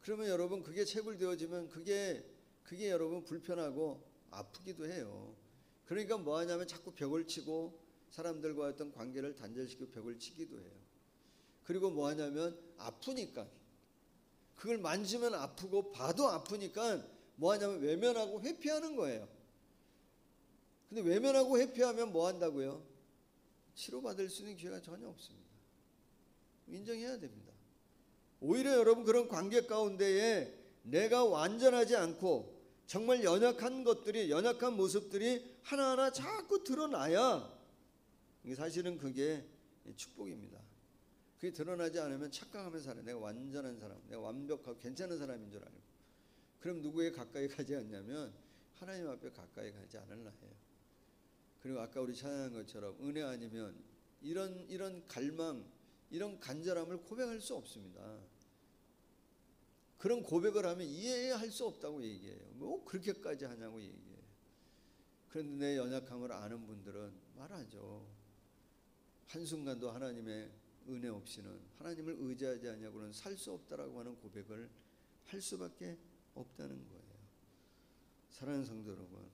그러면 여러분 그게 채굴되어지면 그게 여러분 불편하고 아프기도 해요. 그러니까 뭐 하냐면 자꾸 벽을 치고 사람들과 어떤 관계를 단절시키고 벽을 치기도 해요. 그리고 뭐 하냐면 아프니까, 그걸 만지면 아프고 봐도 아프니까 뭐 하냐면 외면하고 회피하는 거예요. 근데 외면하고 회피하면 뭐 한다고요? 치료받을 수 있는 기회가 전혀 없습니다. 인정해야 됩니다. 오히려 여러분 그런 관계 가운데에 내가 완전하지 않고 정말 연약한 것들이, 연약한 모습들이 하나하나 자꾸 드러나야 사실은 그게 축복입니다. 그게 드러나지 않으면 착각하면서 살아요. 내가 완전한 사람, 내가 완벽하고 괜찮은 사람인 줄 알고. 그럼 누구에 가까이 가지 않냐면 하나님 앞에 가까이 가지 않으려 해요. 그리고 아까 우리 찬양한 것처럼 은혜 아니면 이런 갈망, 이런 간절함을 고백할 수 없습니다. 그런 고백을 하면 이해할 수 없다고 얘기해요. 뭐 그렇게까지 하냐고 얘기해요. 그런데 내 연약함을 아는 분들은 말하죠. 한순간도 하나님의 은혜 없이는, 하나님을 의지하지 않냐고는 살 수 없다라고 하는 고백을 할 수밖에 없다는 거예요. 사랑하는 성도 여러분,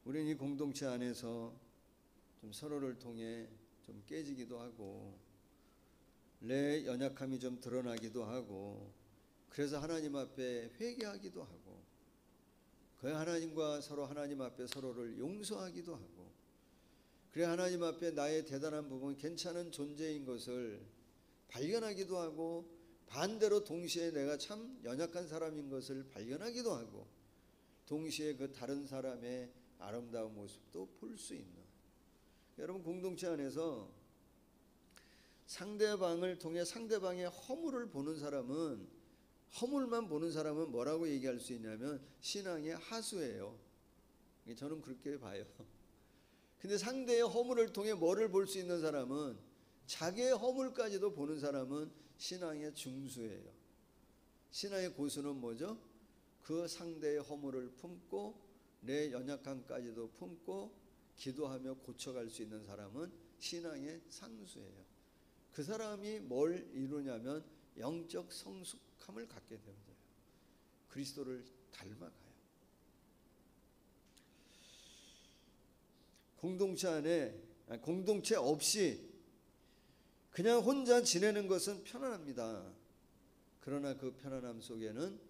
우리는 이 공동체 안에서 좀 서로를 통해 좀 깨지기도 하고 내 연약함이 좀 드러나기도 하고, 그래서 하나님 앞에 회개하기도 하고, 그 하나님과 서로 하나님 앞에 서로를 용서하기도 하고, 그래 하나님 앞에 나의 대단한 부분, 괜찮은 존재인 것을 발견하기도 하고, 반대로 동시에 내가 참 연약한 사람인 것을 발견하기도 하고, 동시에 그 다른 사람의 아름다운 모습도 볼 수 있는, 여러분 공동체 안에서 상대방을 통해 상대방의 허물을 보는 사람은, 허물만 보는 사람은 뭐라고 얘기할 수 있냐면 신앙의 하수예요. 저는 그렇게 봐요. 근데 상대의 허물을 통해 뭐를 볼 수 있는 사람은, 자기의 허물까지도 보는 사람은 신앙의 중수예요. 신앙의 고수는 뭐죠? 그 상대의 허물을 품고 내 연약함까지도 품고 기도하며 고쳐갈 수 있는 사람은 신앙의 상수예요. 그 사람이 뭘 이루냐면 영적 성숙함을 갖게 되어져요. 그리스도를 닮아가요. 공동체 안에, 공동체 없이 그냥 혼자 지내는 것은 편안합니다. 그러나 그 편안함 속에는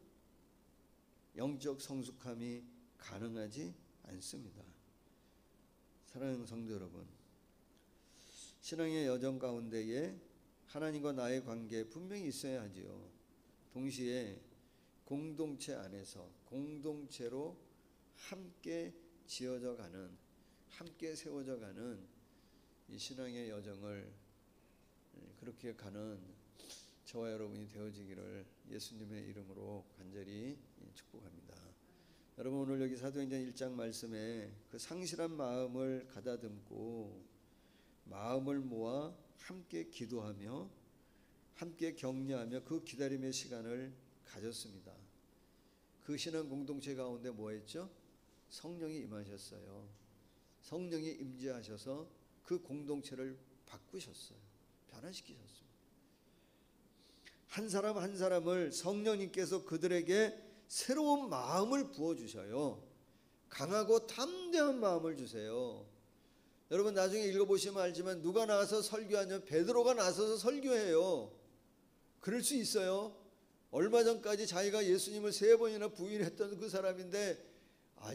영적 성숙함이 가능하지 않습니다. 사랑하는 성도 여러분, 신앙의 여정 가운데에 하나님과 나의 관계 분명히 있어야 하지요. 동시에 공동체 안에서 공동체로 함께 지어져 가는, 함께 세워져 가는 이 신앙의 여정을 그렇게 가는 저와 여러분이 되어지기를 예수님의 이름으로 간절히 축복합니다. 여러분 오늘 여기 사도행전 1장 말씀에 그 상실한 마음을 가다듬고 마음을 모아 함께 기도하며 함께 격려하며 그 기다림의 시간을 가졌습니다. 그 신앙 공동체 가운데 뭐 했죠? 성령이 임하셨어요. 성령이 임재하셔서 그 공동체를 바꾸셨어요. 변화시키셨습니다. 한 사람 한 사람을 성령님께서 그들에게 새로운 마음을 부어주셔요. 강하고 담대한 마음을 주세요. 여러분 나중에 읽어보시면 알지만 누가 나와서 설교하냐면 베드로가 나서서 설교해요. 그럴 수 있어요. 얼마 전까지 자기가 예수님을 3번이나 부인했던 그 사람인데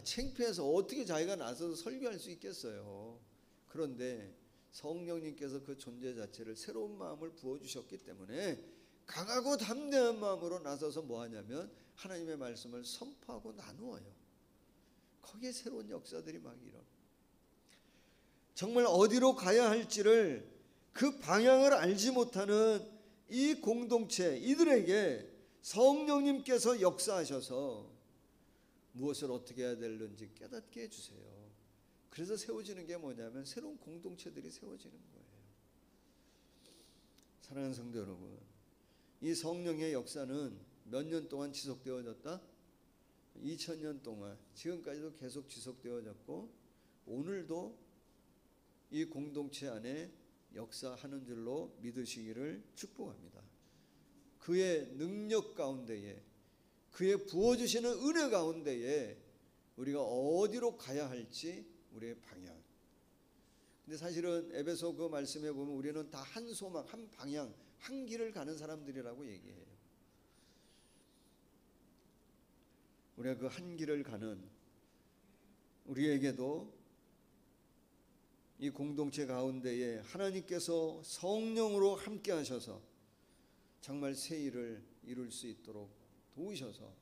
창피해서 어떻게 자기가 나서서 설교할 수 있겠어요. 그런데 성령님께서 그 존재 자체를 새로운 마음을 부어주셨기 때문에 강하고 담대한 마음으로 나서서 뭐 하냐면 하나님의 말씀을 선포하고 나누어요. 거기에 새로운 역사들이 막 일어나요. 정말 어디로 가야 할지를 그 방향을 알지 못하는 이 공동체, 이들에게 성령님께서 역사하셔서 무엇을 어떻게 해야 되는지 깨닫게 해주세요. 그래서 세워지는 게 뭐냐면 새로운 공동체들이 세워지는 거예요. 사랑하는 성도 여러분, 이 성령의 역사는 몇 년 동안 지속되어졌다? 2000년 동안 지금까지도 계속 지속되어졌고 오늘도 이 공동체 안에 역사하는 줄로 믿으시기를 축복합니다. 그의 능력 가운데에 그의 부어주시는 은혜 가운데에 우리가 어디로 가야 할지 우리의 방향. 근데 사실은 에베소 그 말씀에 보면 우리는 다 한 소망, 한 방향, 한 길을 가는 사람들이라고 얘기해요. 우리가 그 한 길을 가는 우리에게도 이 공동체 가운데에 하나님께서 성령으로 함께 하셔서 정말 새 일을 이룰 수 있도록 도우셔서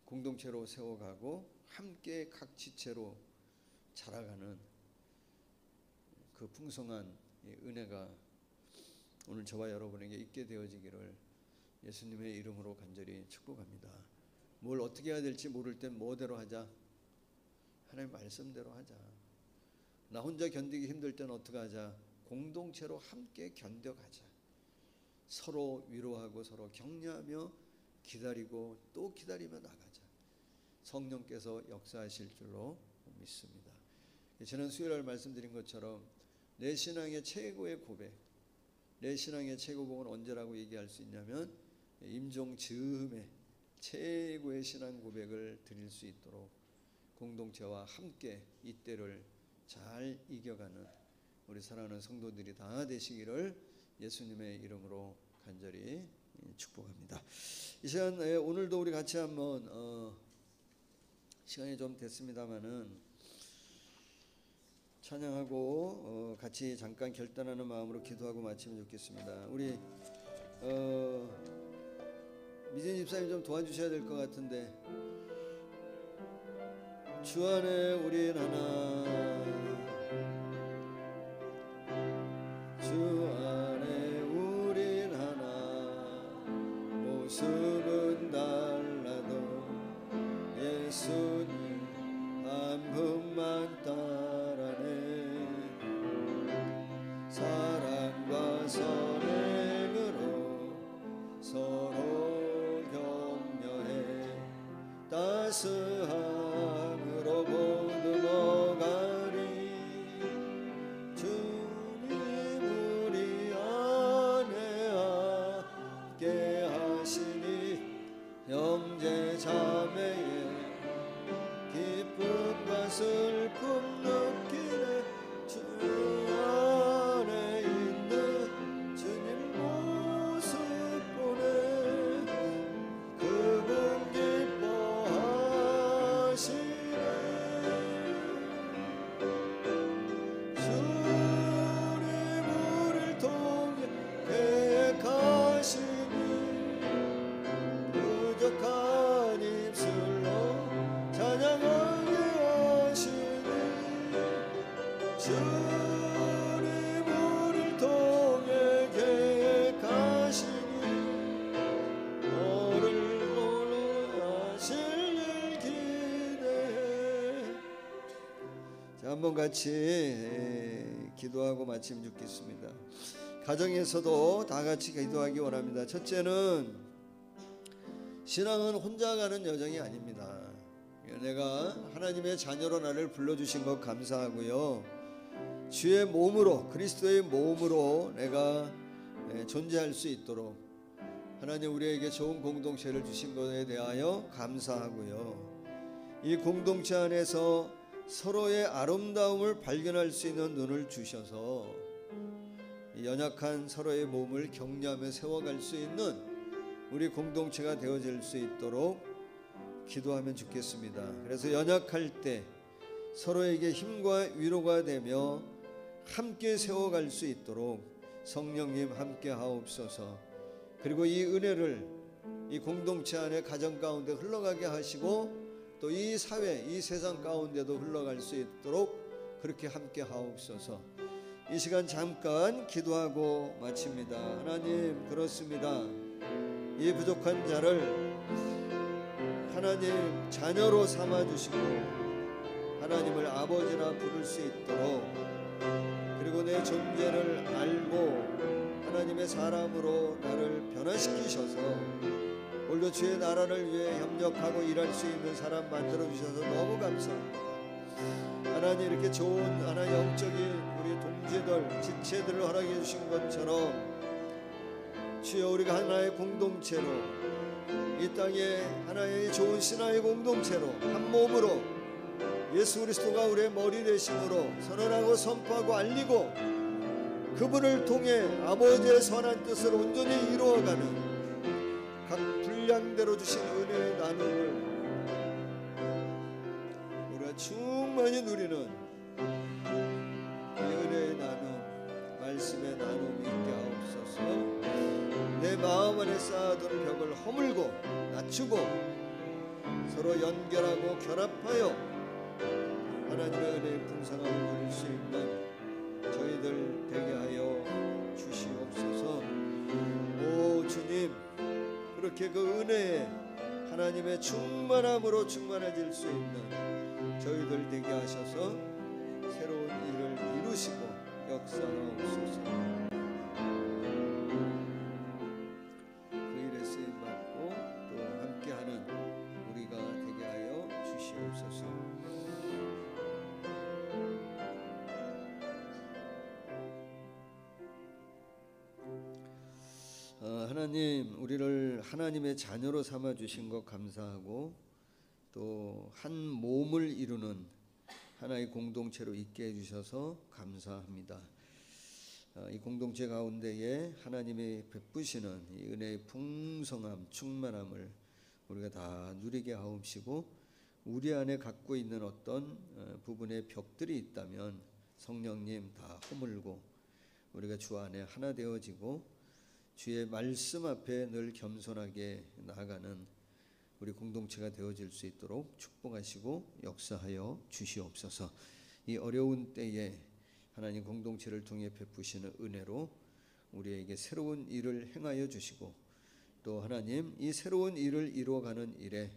공동체로 세워가고 함께 각 지체로 자라가는 그 풍성한 은혜가 오늘 저와 여러분에게 있게 되어지기를 예수님의 이름으로 간절히 축복합니다. 뭘 어떻게 해야 될지 모를 땐 뭐대로 하자? 하나님 말씀대로 하자. 나 혼자 견디기 힘들 땐 어떻게 하자? 공동체로 함께 견뎌가자. 서로 위로하고 서로 격려하며 기다리고 또 기다리며 나가자. 성령께서 역사하실 줄로 믿습니다. 지난 수요일 말씀드린 것처럼 내 신앙의 최고의 고백, 내 신앙의 최고봉은 언제라고 얘기할 수 있냐면 임종 즈음에 최고의 신앙 고백을 드릴 수 있도록 공동체와 함께 이 때를 잘 이겨가는 우리 사랑하는 성도들이 다 되시기를 예수님의 이름으로 간절히 축복합니다. 이 시간 오늘도 우리 같이 한번 시간이 좀 됐습니다마는 찬양하고 같이 잠깐 결단하는 마음으로 기도하고 마치면 좋겠습니다. 우리 미진 집사님 좀 도와주셔야 될 것 같은데. 주 안에 우린 하나, 주 안에 우린 하나, 모습은 달라도 예수님 한 분만 따라네. 사랑과 선행으로 서로 격려해 따스함으로 보듬어가리. 주님 우리 안에 함께 하시니 형제 자매의 기쁨과 슬픔 느끼네. 주 안에 있는 주님 모습 보네. 그분 기뻐하시네. 주님 우리를 통해 계획하시니 부족한 입술로 찬양하게 하시니. 주님 우리를 통해 계획하시니 너를 몰라 하실 일 자, 한번 같이 기도하고 마치면 좋겠습니다. 가정에서도 다 같이 기도하기 원합니다. 첫째는 신앙은 혼자 가는 여정이 아닙니다. 내가 하나님의 자녀로 나를 불러주신 것 감사하고요. 주의 몸으로, 그리스도의 몸으로 내가 존재할 수 있도록 하나님 우리에게 좋은 공동체를 주신 것에 대하여 감사하고요. 이 공동체 안에서 서로의 아름다움을 발견할 수 있는 눈을 주셔서 연약한 서로의 몸을 격려하며 세워갈 수 있는 우리 공동체가 되어질 수 있도록 기도하면 좋겠습니다. 그래서 연약할 때 서로에게 힘과 위로가 되며 함께 세워갈 수 있도록 성령님 함께 하옵소서. 그리고 이 은혜를 이 공동체 안에 가정 가운데 흘러가게 하시고 또 이 사회, 이 세상 가운데도 흘러갈 수 있도록 그렇게 함께 하옵소서. 이 시간 잠깐 기도하고 마칩니다. 하나님, 그렇습니다. 이 부족한 자를 하나님 자녀로 삼아주시고 하나님을 아버지라 부를 수 있도록, 그리고 내 존재를 알고 하나님의 사람으로 나를 변화시키셔서 오늘도 주의 나라를 위해 협력하고 일할 수 있는 사람 만들어주셔서 너무 감사합니다. 하나님, 이렇게 좋은 하나님 영적인 우리 동지들, 지체들을 허락해 주신 것처럼 주여 우리가 하나의 공동체로 이 땅에 하나의 좋은 신앙의 공동체로 한 몸으로 예수 그리스도가 우리의 머리 되심으로 선언하고 선포하고 알리고 그분을 통해 아버지의 선한 뜻을 온전히 이루어가는 각 분량대로 주신 은혜의 나눔을 우리가 충만히 누리는 이 은혜의 나눔, 말씀의 나눔이 있게 하옵소서. 내 마음 안에 쌓아둔 벽을 허물고 낮추고 서로 연결하고 결합하여 하나님의 은혜의 풍성함을 누릴 수 있는 저희들 되게 하여 주시옵소서. 오 주님, 그렇게 그 은혜에 하나님의 충만함으로 충만해질 수 있는 저희들 되게 하셔서 새로운 일을 이루시고 역사하옵소서. 그 일에 쓰임받고 또 함께하는 우리가 되게 하여 주시옵소서. 하나님, 우리를 하나님의 자녀로 삼아 주신 것 감사하고 또 한 몸을 이루는 하나의 공동체로 있게 해주셔서 감사합니다. 이 공동체 가운데에 하나님이 베푸시는 이 은혜의 풍성함, 충만함을 우리가 다 누리게 하옵시고, 우리 안에 갖고 있는 어떤 부분의 벽들이 있다면 성령님 다 허물고 우리가 주 안에 하나 되어지고 주의 말씀 앞에 늘 겸손하게 나아가는 우리 공동체가 되어질 수 있도록 축복하시고 역사하여 주시옵소서. 이 어려운 때에 하나님 공동체를 통해 베푸시는 은혜로 우리에게 새로운 일을 행하여 주시고 또 하나님 이 새로운 일을 이루어가는 일에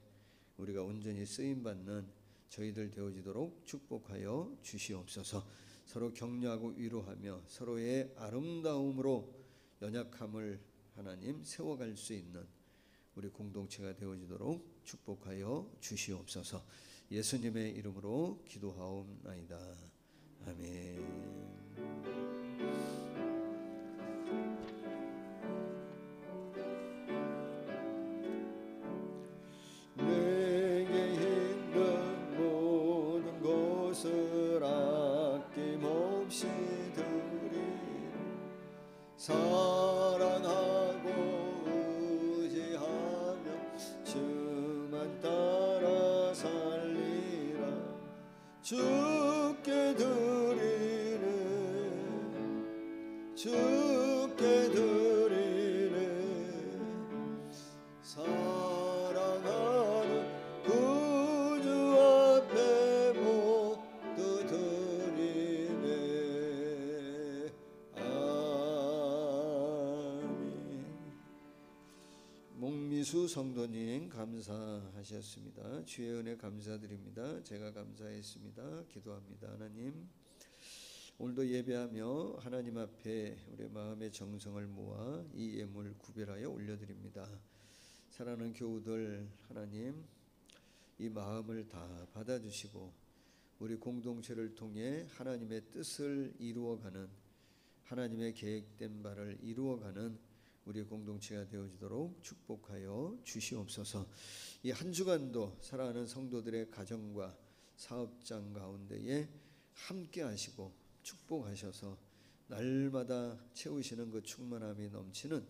우리가 온전히 쓰임받는 저희들 되어지도록 축복하여 주시옵소서. 서로 격려하고 위로하며 서로의 아름다움으로 연약함을 하나님 세워갈 수 있는 우리 공동체가 되어지도록 축복하여 주시옵소서. 예수님의 이름으로 기도하옵나이다. 아멘. 내게 있는 모든 것을 아낌없이 드리리. 사랑하고 의지하며 주만 따라 살리라. 주께 드리네, 주께 드리네. 사랑하는 구주 앞에 모두 드리네. 아멘. 목미 이미수 성도님 감사하셨습니다. 주의 은혜 감사드립니다. 제가 감사했습니다. 기도합니다. 하나님, 오늘도 예배하며 하나님 앞에 우리의 마음의 정성을 모아 이 예물 구별하여 올려드립니다. 사랑하는 교우들, 하나님 이 마음을 다 받아주시고 우리 공동체를 통해 하나님의 뜻을 이루어가는, 하나님의 계획된 바를 이루어가는 우리 공동체가 되어지도록 축복하여 주시옵소서. 이 한 주간도 사랑하는 성도들의 가정과 사업장 가운데에 함께 하시고 축복하셔서 날마다 채우시는 그 충만함이 넘치는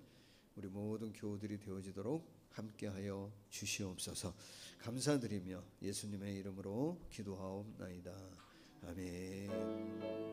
우리 모든 교우들이 되어지도록 함께하여 주시옵소서. 감사드리며 예수님의 이름으로 기도하옵나이다. 아멘.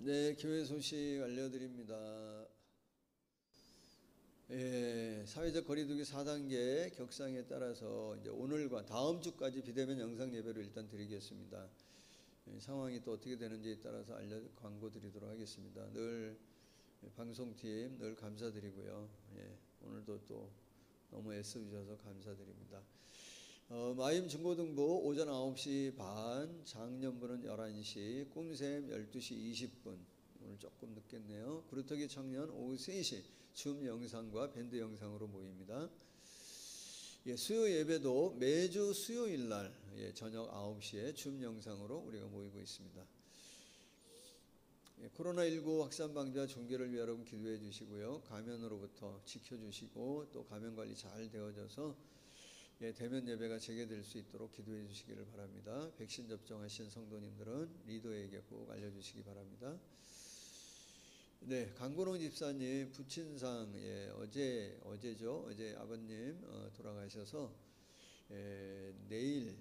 네, 교회 소식 알려드립니다. 사회적 거리두기 4단계 격상에 따라서 이제 오늘과 다음 주까지 비대면 영상 예배를 일단 드리겠습니다. 상황이 또 어떻게 되는지에 따라서 광고 드리도록 하겠습니다. 늘 방송팀 늘 감사드리고요. 오늘도 또 너무 애써주셔서 감사드립니다. 마임 중고등부 오전 9시 반, 장년부는 11시, 꿈샘 12시 20분, 오늘 조금 늦겠네요. 구루터기 청년 오후 3시 줌 영상과 밴드 영상으로 모입니다. 수요 예배도 매주 수요일 날 저녁 9시에 줌 영상으로 우리가 모이고 있습니다. 코로나19 확산 방지와 종교를 위해 여러분 기도해 주시고요. 감염으로부터 지켜주시고 또 감염 관리 잘 되어져서 대면 예배가 재개될 수 있도록 기도해 주시기를 바랍니다. 백신 접종하신 성도님들은 리더에게 꼭 알려주시기 바랍니다. 네, 강건홍 집사님 부친상 어제죠. 어제 아버님 돌아가셔서 내일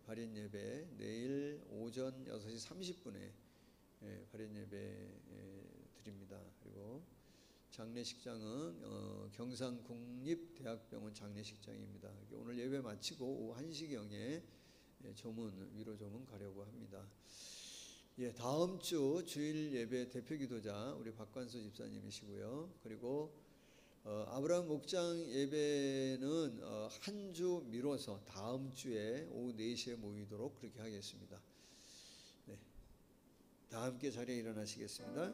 발인 예배, 내일 오전 6시 30분에 발인 예배 드립니다. 그리고 장례식장은 경상국립대학병원 장례식장입니다. 오늘 예배 마치고 오후 1시경에 위로 조문 가려고 합니다. 다음 주 주일 예배 대표 기도자 우리 박관수 집사님이시고요. 그리고 아브라함 목장 예배는 한 주 미뤄서 다음 주에 오후 4시에 모이도록 그렇게 하겠습니다. 네, 다 함께 자리에 일어나시겠습니다.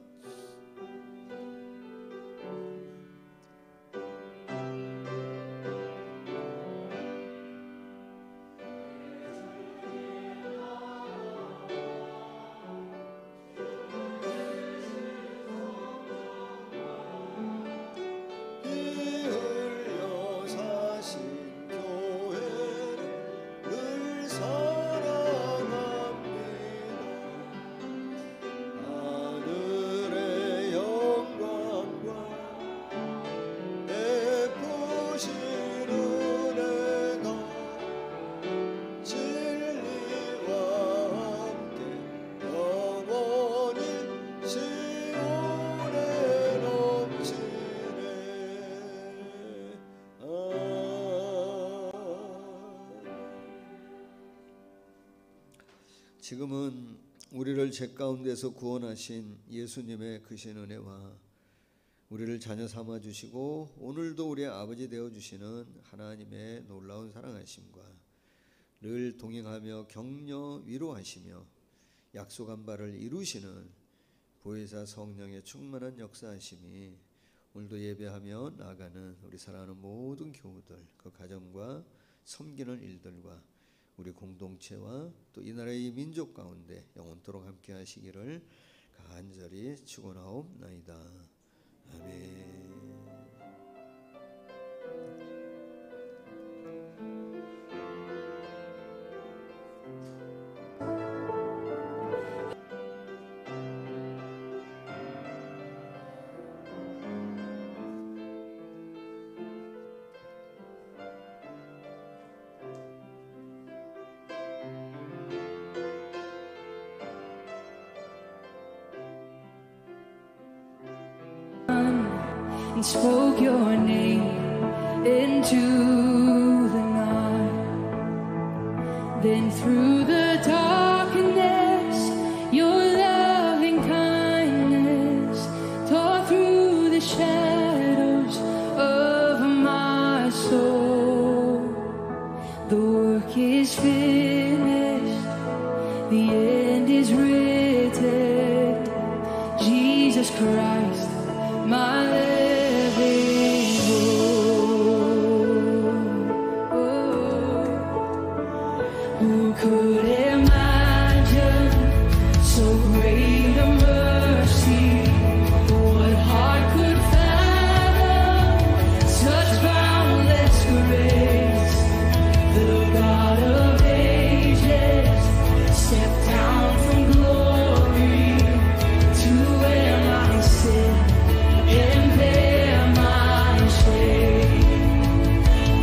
지금은 우리를 죄 가운데서 구원하신 예수님의 크신 은혜와 우리를 자녀 삼아 주시고 오늘도 우리의 아버지 되어 주시는 하나님의 놀라운 사랑하심과 늘 동행하며 격려 위로하시며 약속한 바를 이루시는 보혜사 성령의 충만한 역사하심이 오늘도 예배하며 나아가는 우리 사랑하는 모든 교우들, 그 가정과 섬기는 일들과 우리 공동체와 또 이 나라의 민족 가운데 영원토록 함께 하시기를 간절히 축원하옵나이다. 아멘. and spoke your name into the night. Then through the darkness, your loving kindness tore through the shadows of my soul. The work is finished, the end is written. Jesus Christ, my living hope. Who could imagine so great a mercy? What heart could fathom such boundless grace? The God of ages stepped down from glory to wear my sin and bear my shame.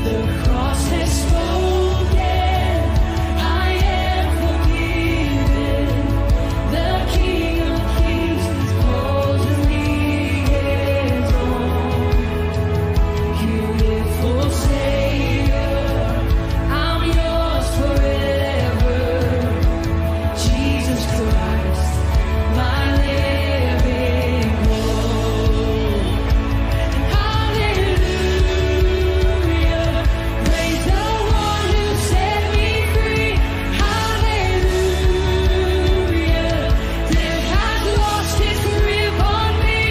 The cross has spoken, I am forgiven. The King of Kings calls me his own. Beautiful Savior, I'm yours forever. Jesus Christ, my living hope. Hallelujah, praise the one who set me free. Hallelujah, death has lost its grip on me.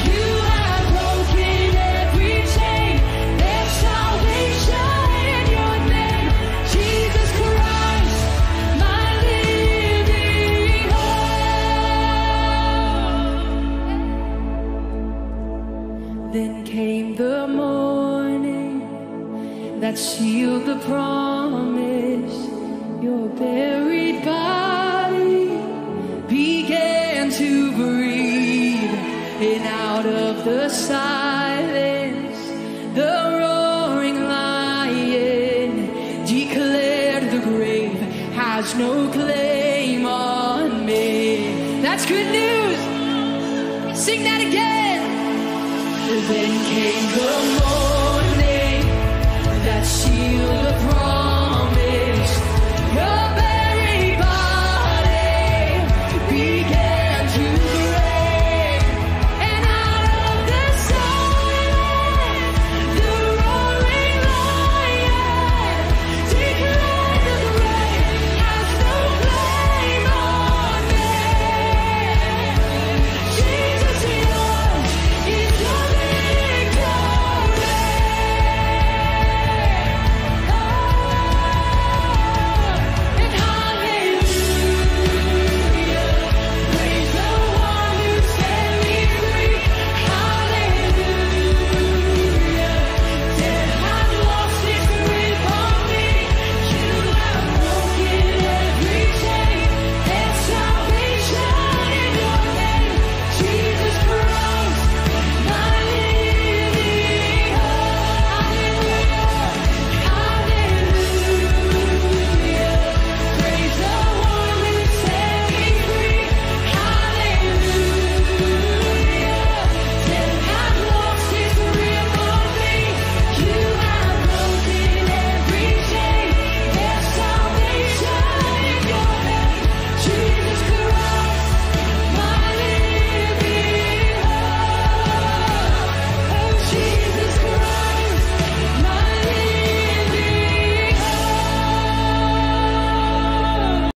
You have broken every chain. There's salvation in your name. Jesus Christ, my living hope. Then came the morning that sealed the promise. Your buried body began to breathe, and out of the silence, the roaring lion declared the grave has no claim on me. That's good news. Sing that again. Then came the morning that sealed the promise.